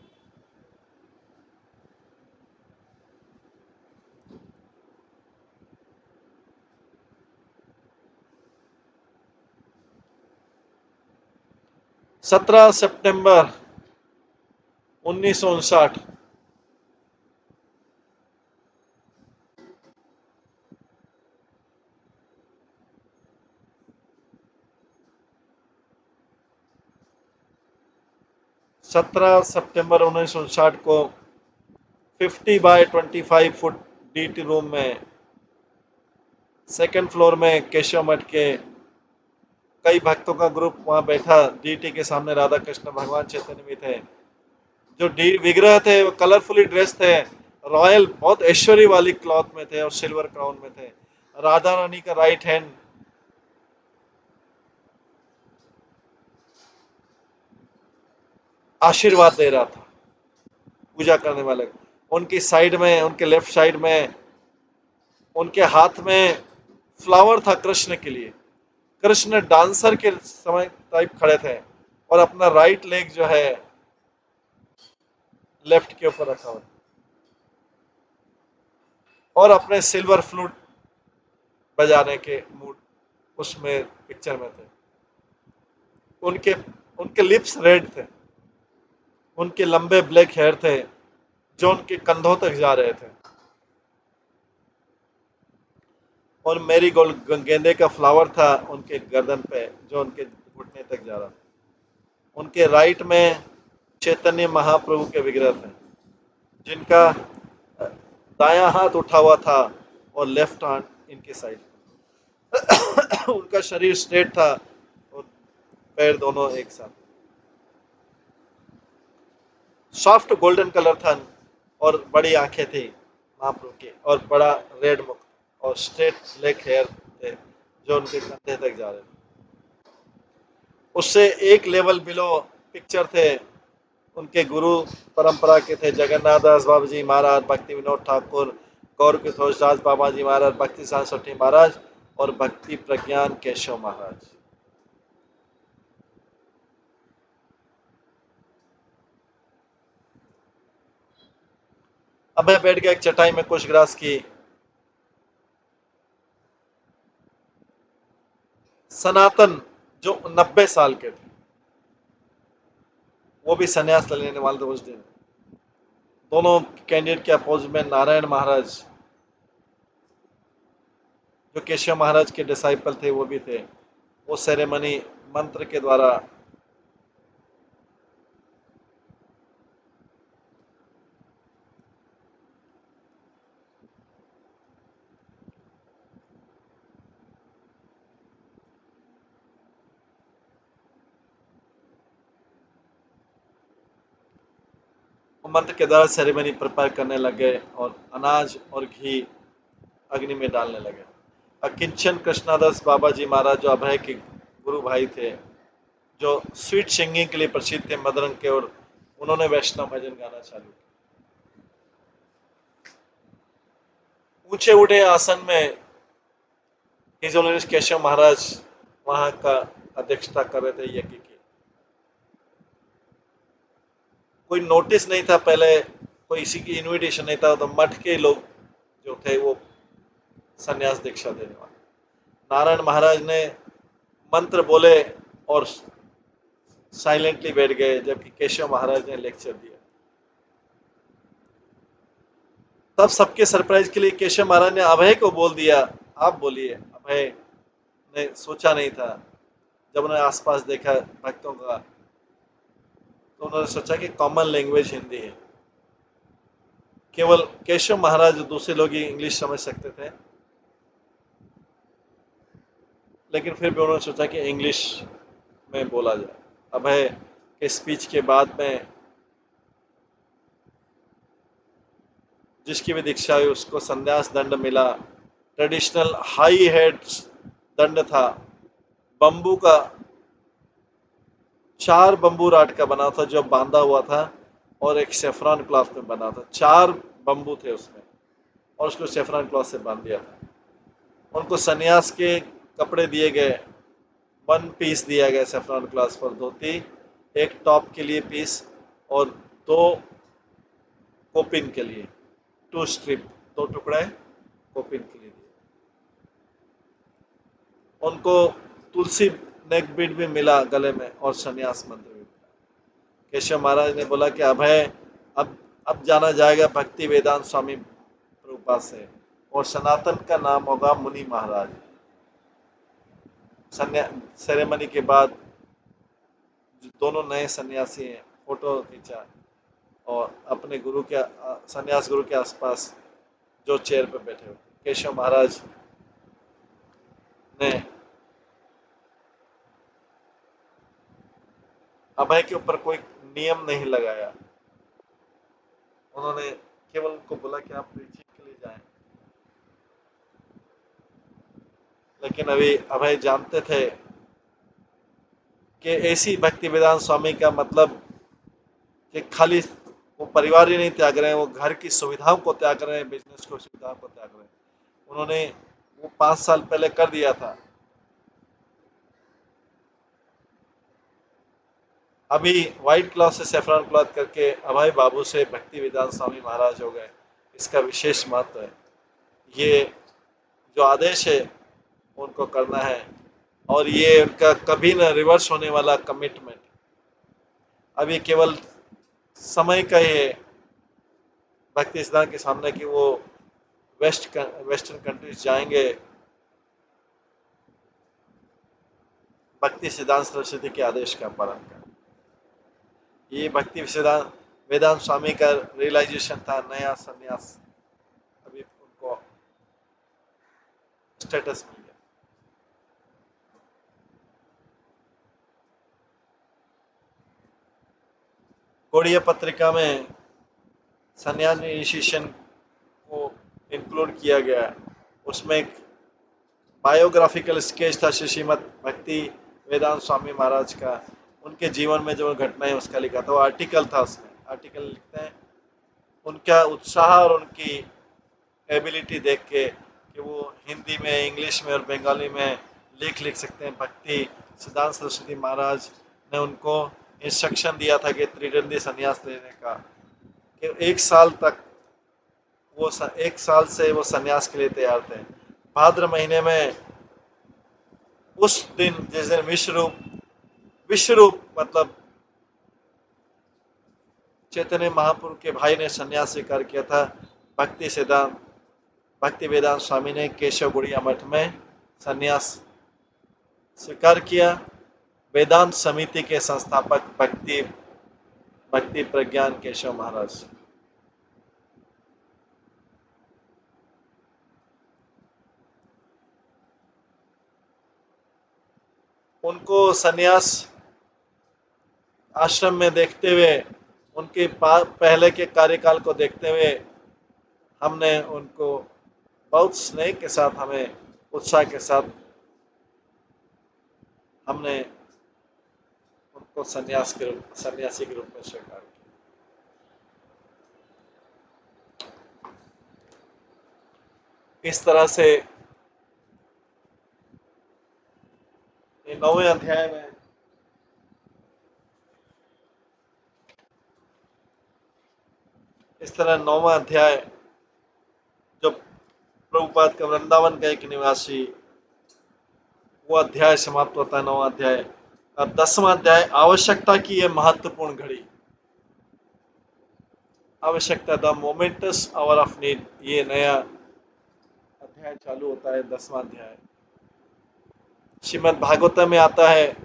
17 सितंबर 1959। 17 सितंबर 1959 को 50 बाय 25 फुट डीटी रूम में सेकंड फ्लोर में केशव मठ के कई भक्तों का ग्रुप वहां बैठा। डीटी के सामने राधा कृष्ण भगवान चैतन्य भी थे। जो डी विग्रह थे वो कलरफुली ड्रेस थे, रॉयल बहुत ऐश्वर्य वाली क्लॉथ में थे और सिल्वर क्राउन में थे। राधा रानी का राइट हैंड आशीर्वाद दे रहा था पूजा करने वाले को। उनकी साइड में, उनके लेफ्ट साइड में, उनके हाथ में फ्लावर था कृष्ण के लिए। कृष्ण डांसर के समय टाइप खड़े थे और अपना राइट लेग जो है लेफ्ट के ऊपर रखा हुआ और अपने सिल्वर फ्लूट बजाने के मूड उसमें पिक्चर में थे। उनके उनके लिप्स रेड थे, उनके लंबे ब्लैक हेयर थे जो उनके कंधों तक जा रहे थे और मेरी गोल्ड गेंदे का फ्लावर था उनके गर्दन पे जो उनके घुटने तक जा रहा था। उनके राइट में चैतन्य महाप्रभु के विग्रह थे जिनका दायां हाथ उठा हुआ था और लेफ्ट हैंड इनके साइड। उनका शरीर स्ट्रेट था और पैर दोनों एक साथ। सॉफ्ट गोल्डन कलर था और बड़ी आंखें थी महाप्रभु की और बड़ा रेड मुख और स्ट्रेट ब्लैक हेयर थे जो उनके कंधे तक जा रहे थे। उससे एक लेवल बिलो पिक्चर थे उनके गुरु परंपरा के थे जगन्नाथ दास बाबा जी महाराज, भक्ति विनोद ठाकुर, गौर किशोर दास बाबा जी महाराज, भक्ति सरस्वती महाराज और भक्ति प्रज्ञान केशव महाराज। अब मैं बैठ गया एक चटाई में कुछ ग्रास की। सनातन जो 90 साल के थे वो भी संन्यास लेने वाले थे उस दिन। दोनों कैंडिडेट के अपोज में नारायण महाराज जो केशव महाराज के डिसाइपल थे वो भी थे। वो सेरेमनी मंत्र के द्वारा मंत्र के द्वारा सेरेमनी प्रिपेयर करने लगे और अनाज और घी अग्नि में डालने लगे। अकिंचन कृष्णादास बाबा जी महाराज जो अभय के गुरु भाई थे, जो स्वीट सिंगिंग के लिए प्रसिद्ध थे मदरंग के, और उन्होंने वैष्णव भजन गाना चालू किया। ऊंचे उठे आसन में हिज ऑनरेस केशव महाराज वहां का अध्यक्षता कर रहे थे यज्ञ की। कोई नोटिस नहीं था पहले, कोई इसी की इनविटेशन नहीं था, तो मठ के लोग जो थे वो संन्यास दीक्षा देने वाले। नारायण महाराज ने मंत्र बोले और साइलेंटली बैठ गए जबकि केशव महाराज ने लेक्चर दिया। तब सबके सरप्राइज के लिए केशव महाराज ने अभय को बोल दिया, आप बोलिए। अभय ने सोचा नहीं था, जब उन्होंने आसपास देखा भक्तों का तो उन्होंने सोचा कि कॉमन लैंग्वेज हिंदी है। केवल केशव महाराज, दूसरे लोग ही इंग्लिश समझ सकते थे, लेकिन फिर भी उन्होंने सोचा कि इंग्लिश में बोला जाए। अभय के स्पीच के बाद में जिसकी भी दीक्षा हुई उसको संन्यास दंड मिला ट्रेडिशनल हाई हेड दंड था, बंबू का, 4 बंबू राड का बना था जो बांधा हुआ था, और एक सेफ्रॉन क्लॉथ में बना था। 4 बंबू थे उसमें, और उसको सेफ्रॉन क्लॉथ से बांध दिया था। उनको सन्यास के कपड़े दिए गए, 1 पीस दिया गया सेफ्रॉन क्लॉथ पर, धोती, एक टॉप के लिए पीस, और 2 कोपिन के लिए, 2 स्ट्रिप, 2 टुकड़े कोपिन के लिए दिए। उनको तुलसी नेक बीड भी मिला गले में, और सन्यास मंत्र भी मिला। केशव महाराज ने बोला कि अभय, अब जाना जाएगा भक्ति वेदांत स्वामी प्रभुपाद से, और सनातन का नाम होगा मुनि महाराज। सेरेमनी के बाद जो दोनों नए सन्यासी हैं, फोटो खींचा, और अपने गुरु के, सन्यास गुरु के आसपास जो चेयर पे बैठे हुए, केशव महाराज ने अभय के ऊपर कोई नियम नहीं लगाया। उन्होंने केवल उनको बोला कि आप प्रीचिंग के लिए जाएं। लेकिन अभी अभय जानते थे कि ऐसी भक्ति वेदांत स्वामी का मतलब कि खाली वो परिवार ही नहीं त्याग रहे हैं, वो घर की सुविधाओं को त्याग रहे हैं, बिजनेस को सुविधाओं को त्याग रहे हैं। उन्होंने वो 5 साल पहले कर दिया था। अभी व्हाइट क्लॉथ से सेफ्रॉन क्लॉथ करके अभय बाबू से भक्ति वेदांत स्वामी महाराज हो गए। इसका विशेष महत्व है। ये जो आदेश है उनको करना है, और ये उनका कभी न रिवर्स होने वाला कमिटमेंट। अभी केवल समय का ही है भक्ति सिद्धांत के सामने कि वो वेस्टर्न कंट्रीज जाएंगे, भक्ति सिद्धांत सरस्वती के आदेश का पालन कर। ये भक्ति सिद्धांत वेदांत स्वामी का रियलाइजेशन था, नया संन्यास, अभी उनको स्टेटस मिल गया। गौड़ीय पत्रिका में संन्यास इनिशिएशन को इंक्लूड किया गया। उसमें एक बायोग्राफिकल स्केच था श्रीमद भक्ति वेदांत स्वामी महाराज का, उनके जीवन में जो घटनाएं उसका लिखा था, वो आर्टिकल था। उसमें आर्टिकल लिखते हैं उनका उत्साह और उनकी एबिलिटी देख के कि वो हिंदी में, इंग्लिश में और बंगाली में लिख सकते हैं। भक्ति सिद्धांत सरस्वती महाराज ने उनको इंस्ट्रक्शन दिया था कि त्रिदंडी संन्यास लेने का, कि 1 साल तक वो 1 साल से वो संन्यास के लिए तैयार थे। भाद्र महीने में उस दिन, जिस दिन विश्व रूप मतलब चैतन्य महाप्रभु के भाई ने संन्यास स्वीकार किया था, भक्ति वेदांत स्वामी ने केशव गुड़िया मठ में संन्यास स्वीकार किया। वेदांत समिति के संस्थापक भक्ति प्रज्ञान केशव महाराज। उनको संन्यास आश्रम में देखते हुए, उनके पहले के कार्यकाल को देखते हुए, हमने उनको बहुत स्नेह के साथ, हमें उत्साह के साथ हमने उनको सन्यासी के रूप में स्वीकार किया। इस तरह से 9वें अध्याय में इस तरह 9वां अध्याय, जो प्रभुपाद का वृंदावन का एक निवासी, वो अध्याय समाप्त होता है, 9वां अध्याय। अब 10वां अध्याय, आवश्यकता की यह महत्वपूर्ण घड़ी, आवश्यकता, the moments hour of need, ये नया अध्याय चालू होता है, 10वां अध्याय। श्रीमद् भागवतम में आता है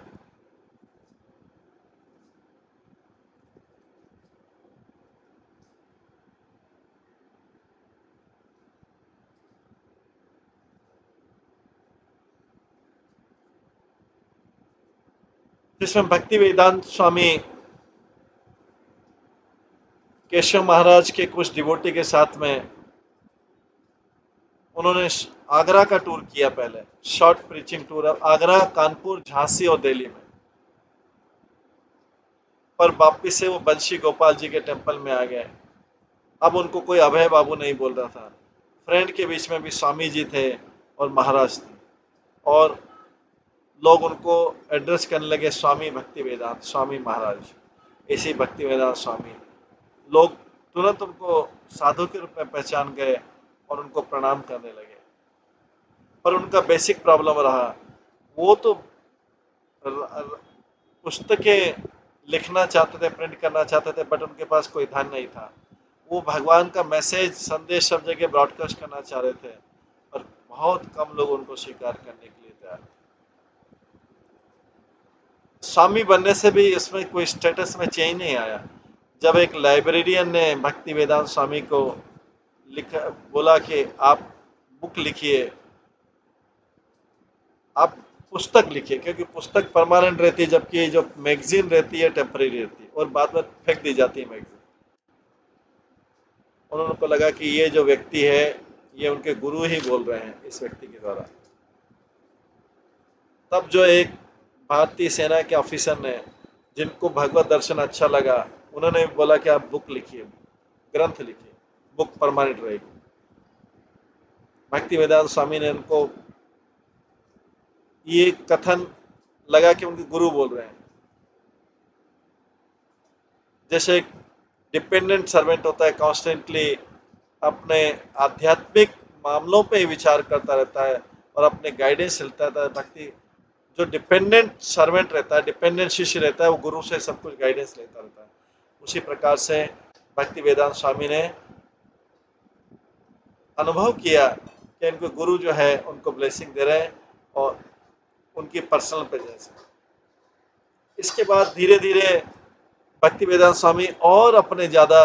जिसमें भक्ति वेदांत स्वामी केशव महाराज के कुछ डिवोटी के साथ में उन्होंने आगरा का टूर किया पहले, शॉर्ट प्रीचिंग टूर, अब आगरा, कानपुर, झांसी और दिल्ली में। पर वापिस से वो बंशी गोपाल जी के टेम्पल में आ गए। अब उनको कोई अभय बाबू नहीं बोल रहा था। फ्रेंड के बीच में भी स्वामी जी थे और महाराज थे, और लोग उनको एड्रेस करने लगे स्वामी भक्ति वेदांत, स्वामी महाराज, इसी भक्ति वेदांत स्वामी। लोग तुरंत उनको साधु के रूप में पहचान गए और उनको प्रणाम करने लगे। पर उनका बेसिक प्रॉब्लम रहा, वो तो पुस्तकें लिखना चाहते थे, प्रिंट करना चाहते थे, बट उनके पास कोई धन नहीं था। वो भगवान का मैसेज, संदेश सब जगह ब्रॉडकास्ट करना चाह रहे थे, पर बहुत कम लोग उनको स्वीकार करने के लिए तैयार। स्वामी बनने से भी इसमें कोई स्टेटस में चेंज नहीं आया। जब एक लाइब्रेरियन ने भक्ति वेदांत स्वामी को लिखा, बोला कि आप बुक लिखिए, आप पुस्तक लिखिए, क्योंकि पुस्तक परमानेंट रहती है, जबकि जो मैगजीन रहती है टेम्परेरी रहती है और बाद में फेंक दी जाती है मैगजीन। उन्होंने को लगा कि ये जो व्यक्ति है, ये उनके गुरु ही बोल रहे हैं इस व्यक्ति के द्वारा। तब जो एक भारतीय सेना के ऑफिसर ने, जिनको भगवत दर्शन अच्छा लगा, उन्होंने बोला कि आप बुक लिखिए, ग्रंथ लिखिए, बुक परमानेंट रहेगी। भक्ति वेदांत स्वामी ने उनको ये कथन लगा कि उनके गुरु बोल रहे हैं। जैसे एक डिपेंडेंट सर्वेंट होता है, कॉन्स्टेंटली अपने आध्यात्मिक मामलों पे ही विचार करता रहता है और अपने गाइडेंस लेता रहता है। भक्ति जो डिपेंडेंट सर्वेंट रहता है, डिपेंडेंट शिष्य रहता है, वो गुरु से सब कुछ गाइडेंस लेता रहता है। उसी प्रकार से भक्ति वेदांत स्वामी ने अनुभव किया कि इनके गुरु जो है उनको ब्लेसिंग दे रहे हैं और उनकी पर्सनल प्रेजेंस है। इसके बाद धीरे धीरे भक्ति वेदांत स्वामी और अपने ज़्यादा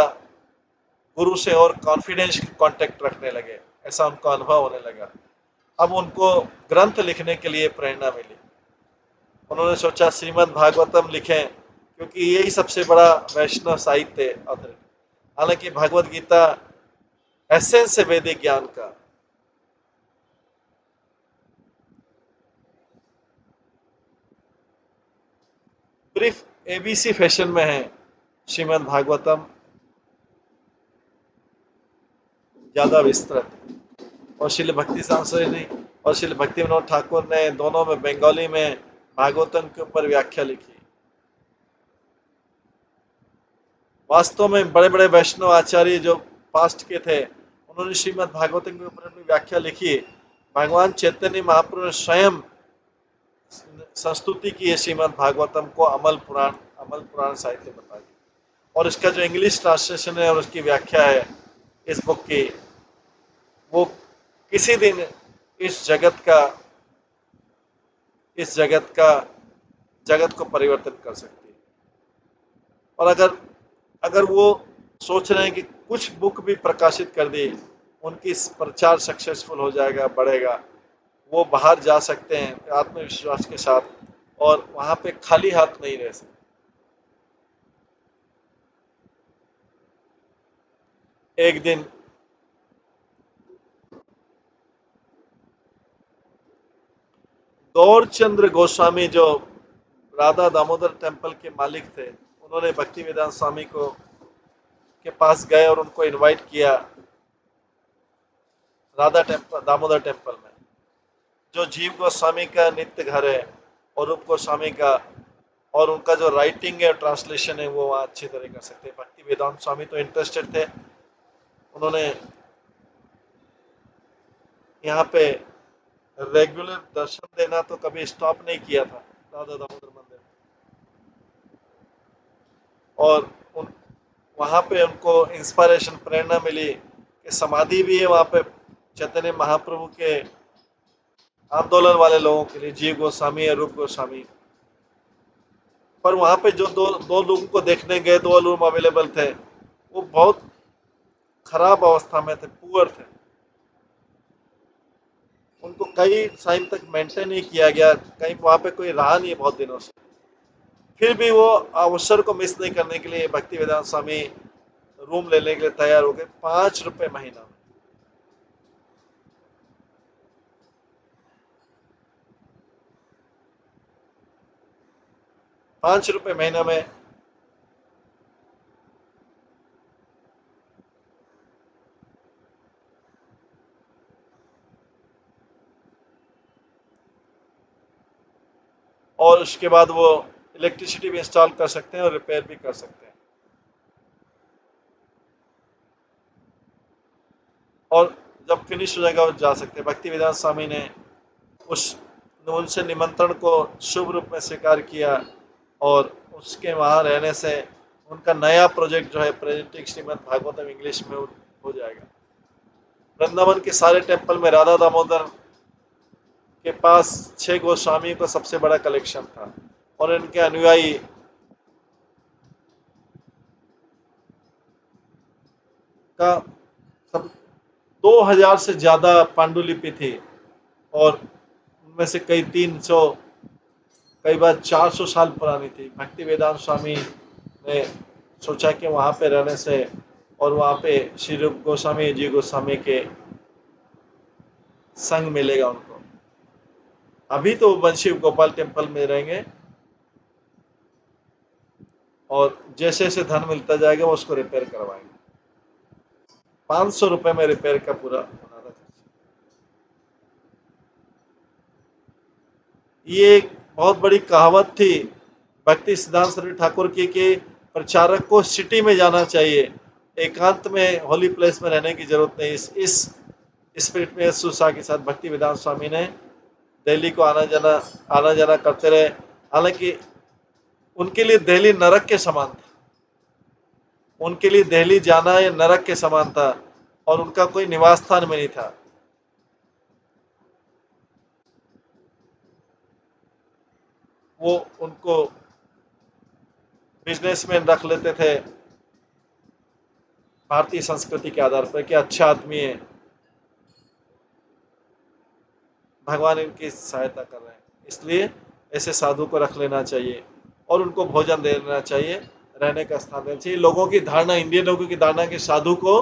गुरु से और कॉन्फिडेंस कांटेक्ट रखने लगे, ऐसा उनको अनुभव होने लगा। अब उनको ग्रंथ लिखने के लिए प्रेरणा मिली। उन्होंने सोचा श्रीमद् भागवतम लिखें, क्योंकि यही सबसे बड़ा वैष्णव साहित्य अथॉरिटी। हालांकि भगवत गीता एसेंस है वैदिक ज्ञान का। ब्रीफ एबीसी फैशन में है श्रीमद् भागवतम, ज्यादा विस्तृत। और श्रील भक्ति सांसरी और श्रील भक्ति विनोद ठाकुर ने दोनों में बंगाली में भागवतम के ऊपर व्याख्या लिखी। वास्तव में बड़े बड़े वैष्णव आचार्य जो पास्ट के थे, उन्होंने श्रीमद् भागवतम के ऊपर अपनी व्याख्या लिखी। भगवान चैतन्य महाप्रभु ने स्वयं संस्तुति की है श्रीमद् भागवतम को, अमल पुराण साहित्य बता दी। और इसका जो इंग्लिश ट्रांसलेशन है और उसकी व्याख्या है इस बुक की, वो किसी दिन इस जगत को परिवर्तन कर सकती है। और अगर अगर वो सोच रहे हैं कि कुछ बुक भी प्रकाशित कर दी, उनकी प्रचार सक्सेसफुल हो जाएगा, बढ़ेगा, वो बाहर जा सकते हैं आत्मविश्वास के साथ और वहां पे खाली हाथ नहीं रह सकते। एक दिन गौरचंद्र गोस्वामी, जो राधा दामोदर टेम्पल के मालिक थे, उन्होंने भक्ति वेदांत स्वामी को के पास गए और उनको इनवाइट किया राधा टेम्पल, दामोदर टेम्पल में, जो जीव गोस्वामी का नित्य घर है और रूप गोस्वामी का, और उनका जो राइटिंग है, ट्रांसलेशन है, वो वहाँ अच्छी तरह कर सकते हैं। भक्ति वेदांत स्वामी तो इंटरेस्टेड थे। उन्होंने यहाँ पे रेगुलर दर्शन देना तो कभी स्टॉप नहीं किया था राधा दामोदर मंदिर में। और उन वहाँ पे उनको इंस्पिरेशन, प्रेरणा मिली कि समाधि भी है वहाँ पे चैतन्य महाप्रभु के आंदोलन वाले लोगों के लिए, जीव गोस्वामी और रूप गोस्वामी। पर वहाँ पे जो दो दो लोगों को देखने गए, दो रूम अवेलेबल थे, वो बहुत खराब अवस्था में थे, पुअर थे। उनको कई टाइम तक मेंटेन नहीं किया गया, कहीं वहाँ पे कोई रहा नहीं बहुत दिनों से। फिर भी वो अवसर को मिस नहीं करने के लिए भक्ति वेदांत स्वामी रूम लेने के लिए तैयार हो गए, ₹5 महीना। 5 रुपए महीना में। और उसके बाद वो इलेक्ट्रिसिटी भी इंस्टॉल कर सकते हैं और रिपेयर भी कर सकते हैं। और जब फिनिश हो जाएगा वो जा सकते हैं। भक्ति वेदांत स्वामी ने उस उनसे निमंत्रण को शुभ रूप में स्वीकार किया और उसके वहाँ रहने से उनका नया प्रोजेक्ट जो है प्रेजेंटिंग श्रीमद् भागवतम इंग्लिश में हो जाएगा। वृंदावन के सारे टेम्पल में राधा दामोदर के पास 6 गोस्वामी का सबसे बड़ा कलेक्शन था और इनके अनुयायी का सब 2000 से ज्यादा पांडुलिपि थी और उनमें से कई 300, कई बार 400 साल पुरानी थी। भक्ति वेदांत स्वामी ने सोचा कि वहाँ पे रहने से और वहाँ पे श्री रूप गोस्वामी जी गोस्वामी के संग मिलेगा उनको। अभी तो वंशी गोपाल टेम्पल में रहेंगे और जैसे जैसे धन मिलता जाएगा वो उसको रिपेयर करवाएंगे। 500 रुपए में रिपेयर का पूरा बना था। ये एक बहुत बड़ी कहावत थी भक्ति सिद्धांत सरस्वती ठाकुर की कि प्रचारक को सिटी में जाना चाहिए, एकांत में होली प्लेस में रहने की जरूरत नहीं। इस स्पिरिट में सुसा के साथ भक्ति वेदांत स्वामी ने दिल्ली को आना जाना करते रहे। हालांकि उनके लिए दिल्ली नरक के समान था, उनके लिए दिल्ली जाना या नरक के समान था और उनका कोई निवास स्थान में नहीं था। वो उनको बिजनेस में रख लेते थे भारतीय संस्कृति के आधार पर कि अच्छा आदमी है, भगवान इनकी सहायता कर रहे हैं, इसलिए ऐसे साधु को रख लेना चाहिए और उनको भोजन दे देना चाहिए, रहने का स्थान देना चाहिए। लोगों की धारणा, इंडियन लोगों की धारणा कि साधु को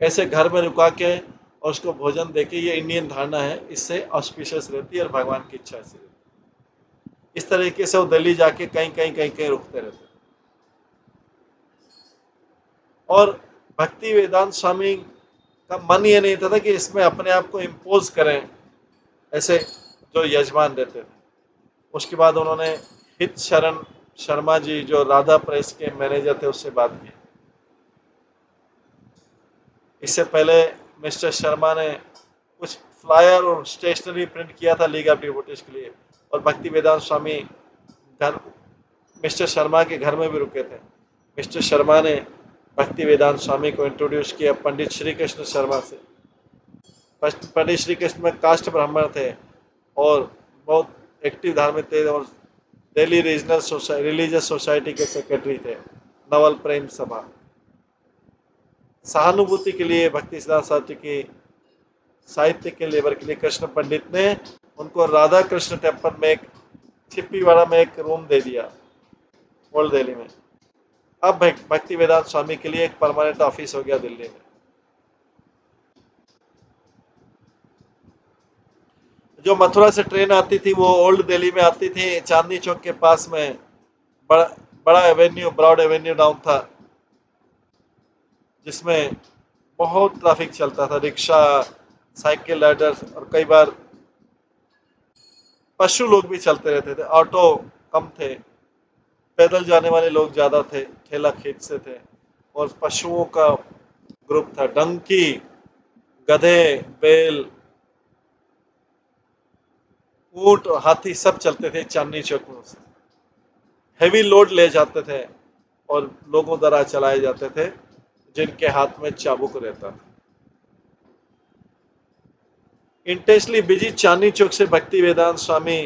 ऐसे घर में रुका के और उसको भोजन देके, ये इंडियन धारणा है, इससे ऑस्पिशियस रहती है और भगवान की इच्छा ऐसी रहती है। इस तरीके से वो दिल्ली जाके कहीं रुकते रहते। और भक्ति वेदांत स्वामी का मन ये नहीं था कि इसमें अपने आप को इम्पोज करें ऐसे जो यजमान रहते थे। उसके बाद उन्होंने हित शरण शर्मा जी जो राधा प्रेस के मैनेजर थे उससे बात की। इससे पहले मिस्टर शर्मा ने कुछ फ्लायर और स्टेशनरी प्रिंट किया था लीग ऑफ डिवोटीज के लिए और भक्ति वेदांत स्वामी घर मिस्टर शर्मा के घर में भी रुके थे। मिस्टर शर्मा ने भक्ति वेदांत स्वामी को इंट्रोड्यूस किया पंडित श्री कृष्ण शर्मा से। पंडित श्री कृष्ण में कास्ट ब्राह्मण थे और बहुत एक्टिव धार्मिक थे और दिल्ली रीजनल रिलीजियस सोसाइटी के सेक्रेटरी थे, नवल प्रेम सभा। सहानुभूति के लिए भक्ति सिद्धांत सरस्वती की साहित्य के लेबर के लिए कृष्ण पंडित ने उनको राधा कृष्ण टेम्पल में एक छिप्पीवाड़ा में एक रूम दे दिया ओल्ड दिल्ली में। अब भक्ति वेदांत स्वामी के लिए एक परमानेंट ऑफिस हो गया दिल्ली में। जो मथुरा से ट्रेन आती थी वो ओल्ड दिल्ली में आती थी, चांदनी चौक के पास में बड़ा बड़ा एवेन्यू, ब्रॉड एवेन्यू डाउन था जिसमें बहुत ट्रैफिक चलता था, रिक्शा, साइकिल राइडर्स और कई बार पशु लोग भी चलते रहते थे। ऑटो कम थे, पैदल जाने वाले लोग ज्यादा थे, ठेला खींचते थे और पशुओं का ग्रुप था। डंकी, गधे, बैल, ऊंट, हाथी सब चलते थे चांदनी चौक में से। हैवी लोड ले जाते थे और लोगों द्वारा चलाए जाते थे जिनके हाथ में चाबुक रहता था। इंटेंसली बिजी चांदनी चौक से भक्ति वेदांत स्वामी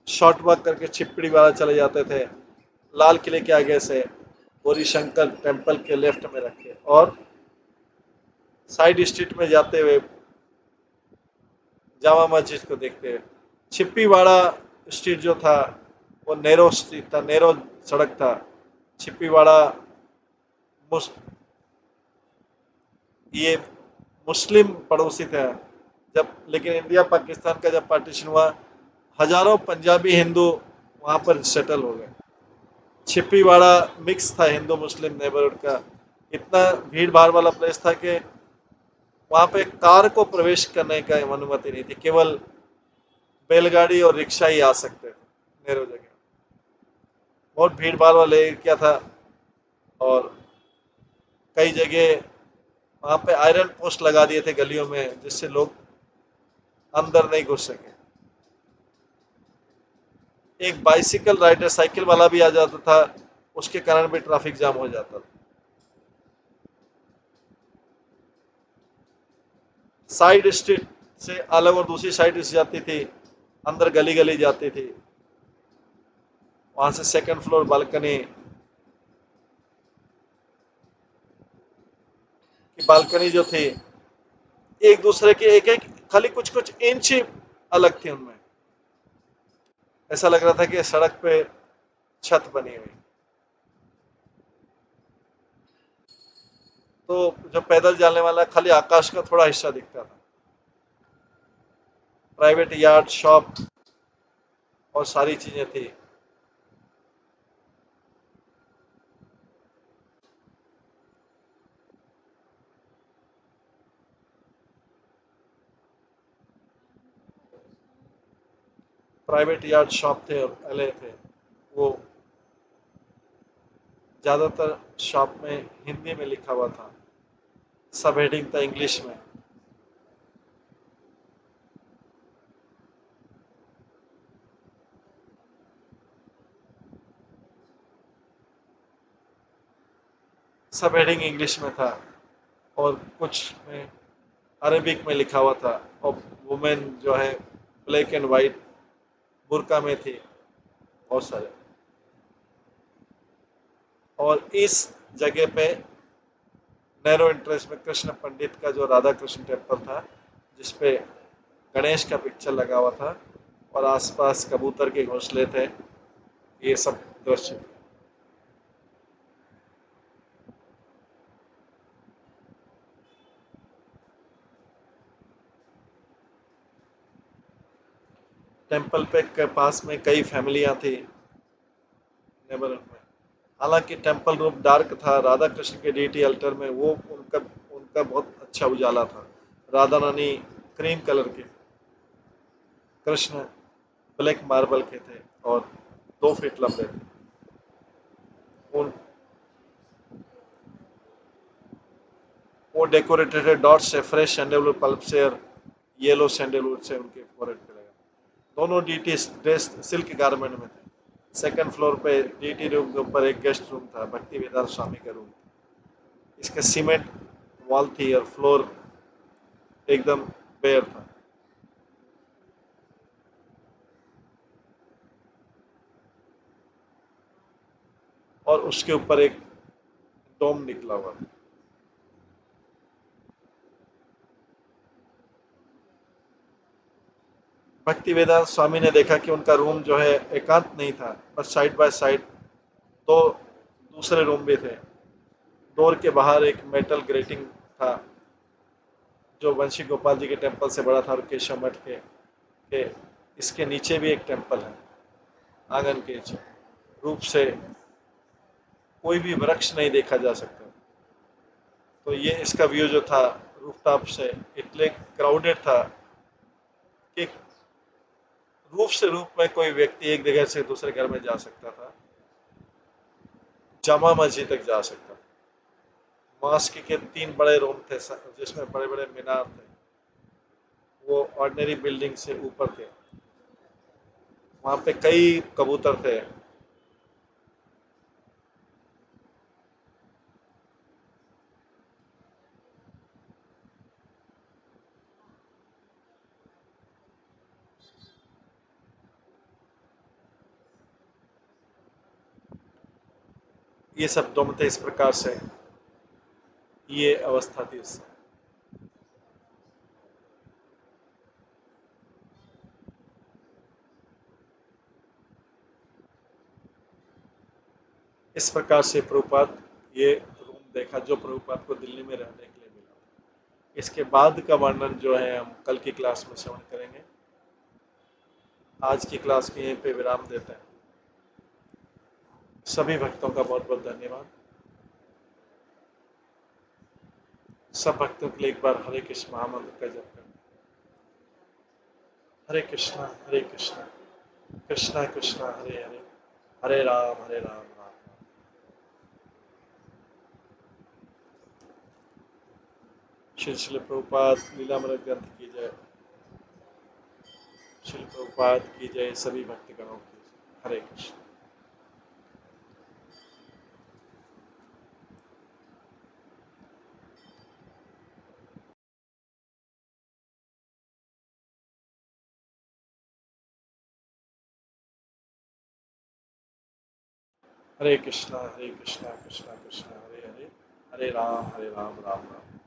शॉर्ट वॉक करके छिपड़ी वाला चले जाते थे, लाल किले के आगे से गौरी शंकर टेम्पल के लेफ्ट में रखे और साइड स्ट्रीट में जाते हुए जामा मस्जिद को देखते हुए। छिप्पीवाड़ा स्ट्रीट जो था वो नैरो स्ट्रीट था, नैरो सड़क था। छिप्पीवाड़ा ये मुस्लिम पड़ोसी थे जब, लेकिन इंडिया पाकिस्तान का जब पार्टीशन हुआ हजारों पंजाबी हिंदू वहां पर सेटल हो गए। छिप्पीवाड़ा मिक्स था हिंदू मुस्लिम नेबरहुड का। इतना भीड़ भाड़ वाला प्लेस था कि वहां पे कार को प्रवेश करने का अनुमति नहीं थी, केवल बैलगाड़ी और रिक्शा ही आ सकते थे नेहरू जगह। बहुत भीड़ भाड़ वाला एरिया था। और कई जगह वहां पे आयरन पोस्ट लगा दिए थे गलियों में, जिससे लोग अंदर नहीं घुस सके। एक बाइसिकल राइडर साइकिल वाला भी आ जाता था, उसके कारण भी ट्रैफिक जाम हो जाता था। साइड स्ट्रीट से अलग और दूसरी साइड से जाती थी, अंदर गली गली जाती थी। वहां से सेकंड फ्लोर बालकनी की बालकनी जो थी, एक दूसरे के एक एक खाली कुछ कुछ इंच ही अलग थी उनमें। ऐसा लग रहा था कि सड़क पे छत बनी हुई। तो जो पैदल जाने वाला खाली आकाश का थोड़ा हिस्सा दिखता था। प्राइवेट यार्ड, शॉप और सारी चीजें थी। प्राइवेट यार्ड, शॉप थे और एलए थे। वो ज्यादातर शॉप में हिंदी में लिखा हुआ था, सब हेडिंग था इंग्लिश में। सब हेडिंग इंग्लिश में था और कुछ में अरेबिक में लिखा हुआ था। और वुमेन जो है ब्लैक एंड वाइट बुर्का में थी, बहुत सारे। और इस जगह पे नैरो इंटरेस्ट में कृष्ण पंडित का जो राधा कृष्ण टेम्पल था, जिसपे गणेश का पिक्चर लगा हुआ था और आसपास कबूतर के घोंसले थे, ये सब दृश्य। टेम्पल पे के पास में कई फैमिलियां थी नेबरहुड में। हालांकि टेम्पल रूम डार्क था, राधा कृष्ण के डीटी अल्टर में वो उनका उनका बहुत अच्छा उजाला था। राधा रानी क्रीम कलर के, कृष्ण ब्लैक मार्बल के थे और 2 फीट लंबे थे। उन वो डेकोरेटेड है डॉट से, फ्रेश सैंडलवुड पल्प से और येलो सैंडलवुड से उनके फोrehead पे लगा। दोनों डीटी ड्रेस सिल्क गारमेंट में थे। सेकंड फ्लोर पे डीटी रूम के ऊपर एक गेस्ट रूम था, भक्ति वेदांत स्वामी का रूम। इसके सीमेंट वॉल थी और फ्लोर एकदम बेयर था। और उसके ऊपर एक डोम निकला हुआ था। भक्ति वेदांत स्वामी ने देखा कि उनका रूम जो है एकांत नहीं था, बस साइड बाय साइड दो दूसरे रूम भी थे। डोर के बाहर एक मेटल ग्रेटिंग था, जो वंशी गोपाल जी के टेम्पल से बड़ा था, और केशव मठ के इसके नीचे भी एक टेम्पल है, आंगन के नीचे। रूप से कोई भी वृक्ष नहीं देखा जा सकता। तो ये इसका व्यू जो था रूफटॉप से, इतने क्राउडेड था कि रूफ से रूफ में कोई व्यक्ति एक जगह से दूसरे घर में जा सकता था, जामा मस्जिद तक जा सकता था। मॉस्क के 3 बड़े रूम थे, जिसमें बड़े बड़े मीनार थे। वो ऑर्डिनरी बिल्डिंग से ऊपर थे। वहां पे कई कबूतर थे। ये सब डोम थे। इस प्रकार से ये अवस्था थी उस समय। इस प्रकार से प्रभुपाद ये रूम देखा, जो प्रभुपाद को दिल्ली में रहने के लिए मिला। इसके बाद का वर्णन जो है हम कल की क्लास में श्रवण करेंगे। आज की क्लास के यहीं पे विराम देते हैं। सभी भक्तों का बहुत बहुत धन्यवाद। सब भक्तों के लिए एक बार हरे कृष्ण महामंत्र का जप करें। हरे कृष्णा कृष्णा कृष्णा हरे हरे, हरे राम राम राम। श्री श्री प्रभुपाद लीलामृत ग्रंथ की जय। श्री प्रभुपाद की जय। सभी भक्तगणों की जय। हरे कृष्ण। हरे कृष्णा कृष्णा कृष्णा हरे हरे, हरे राम राम राम।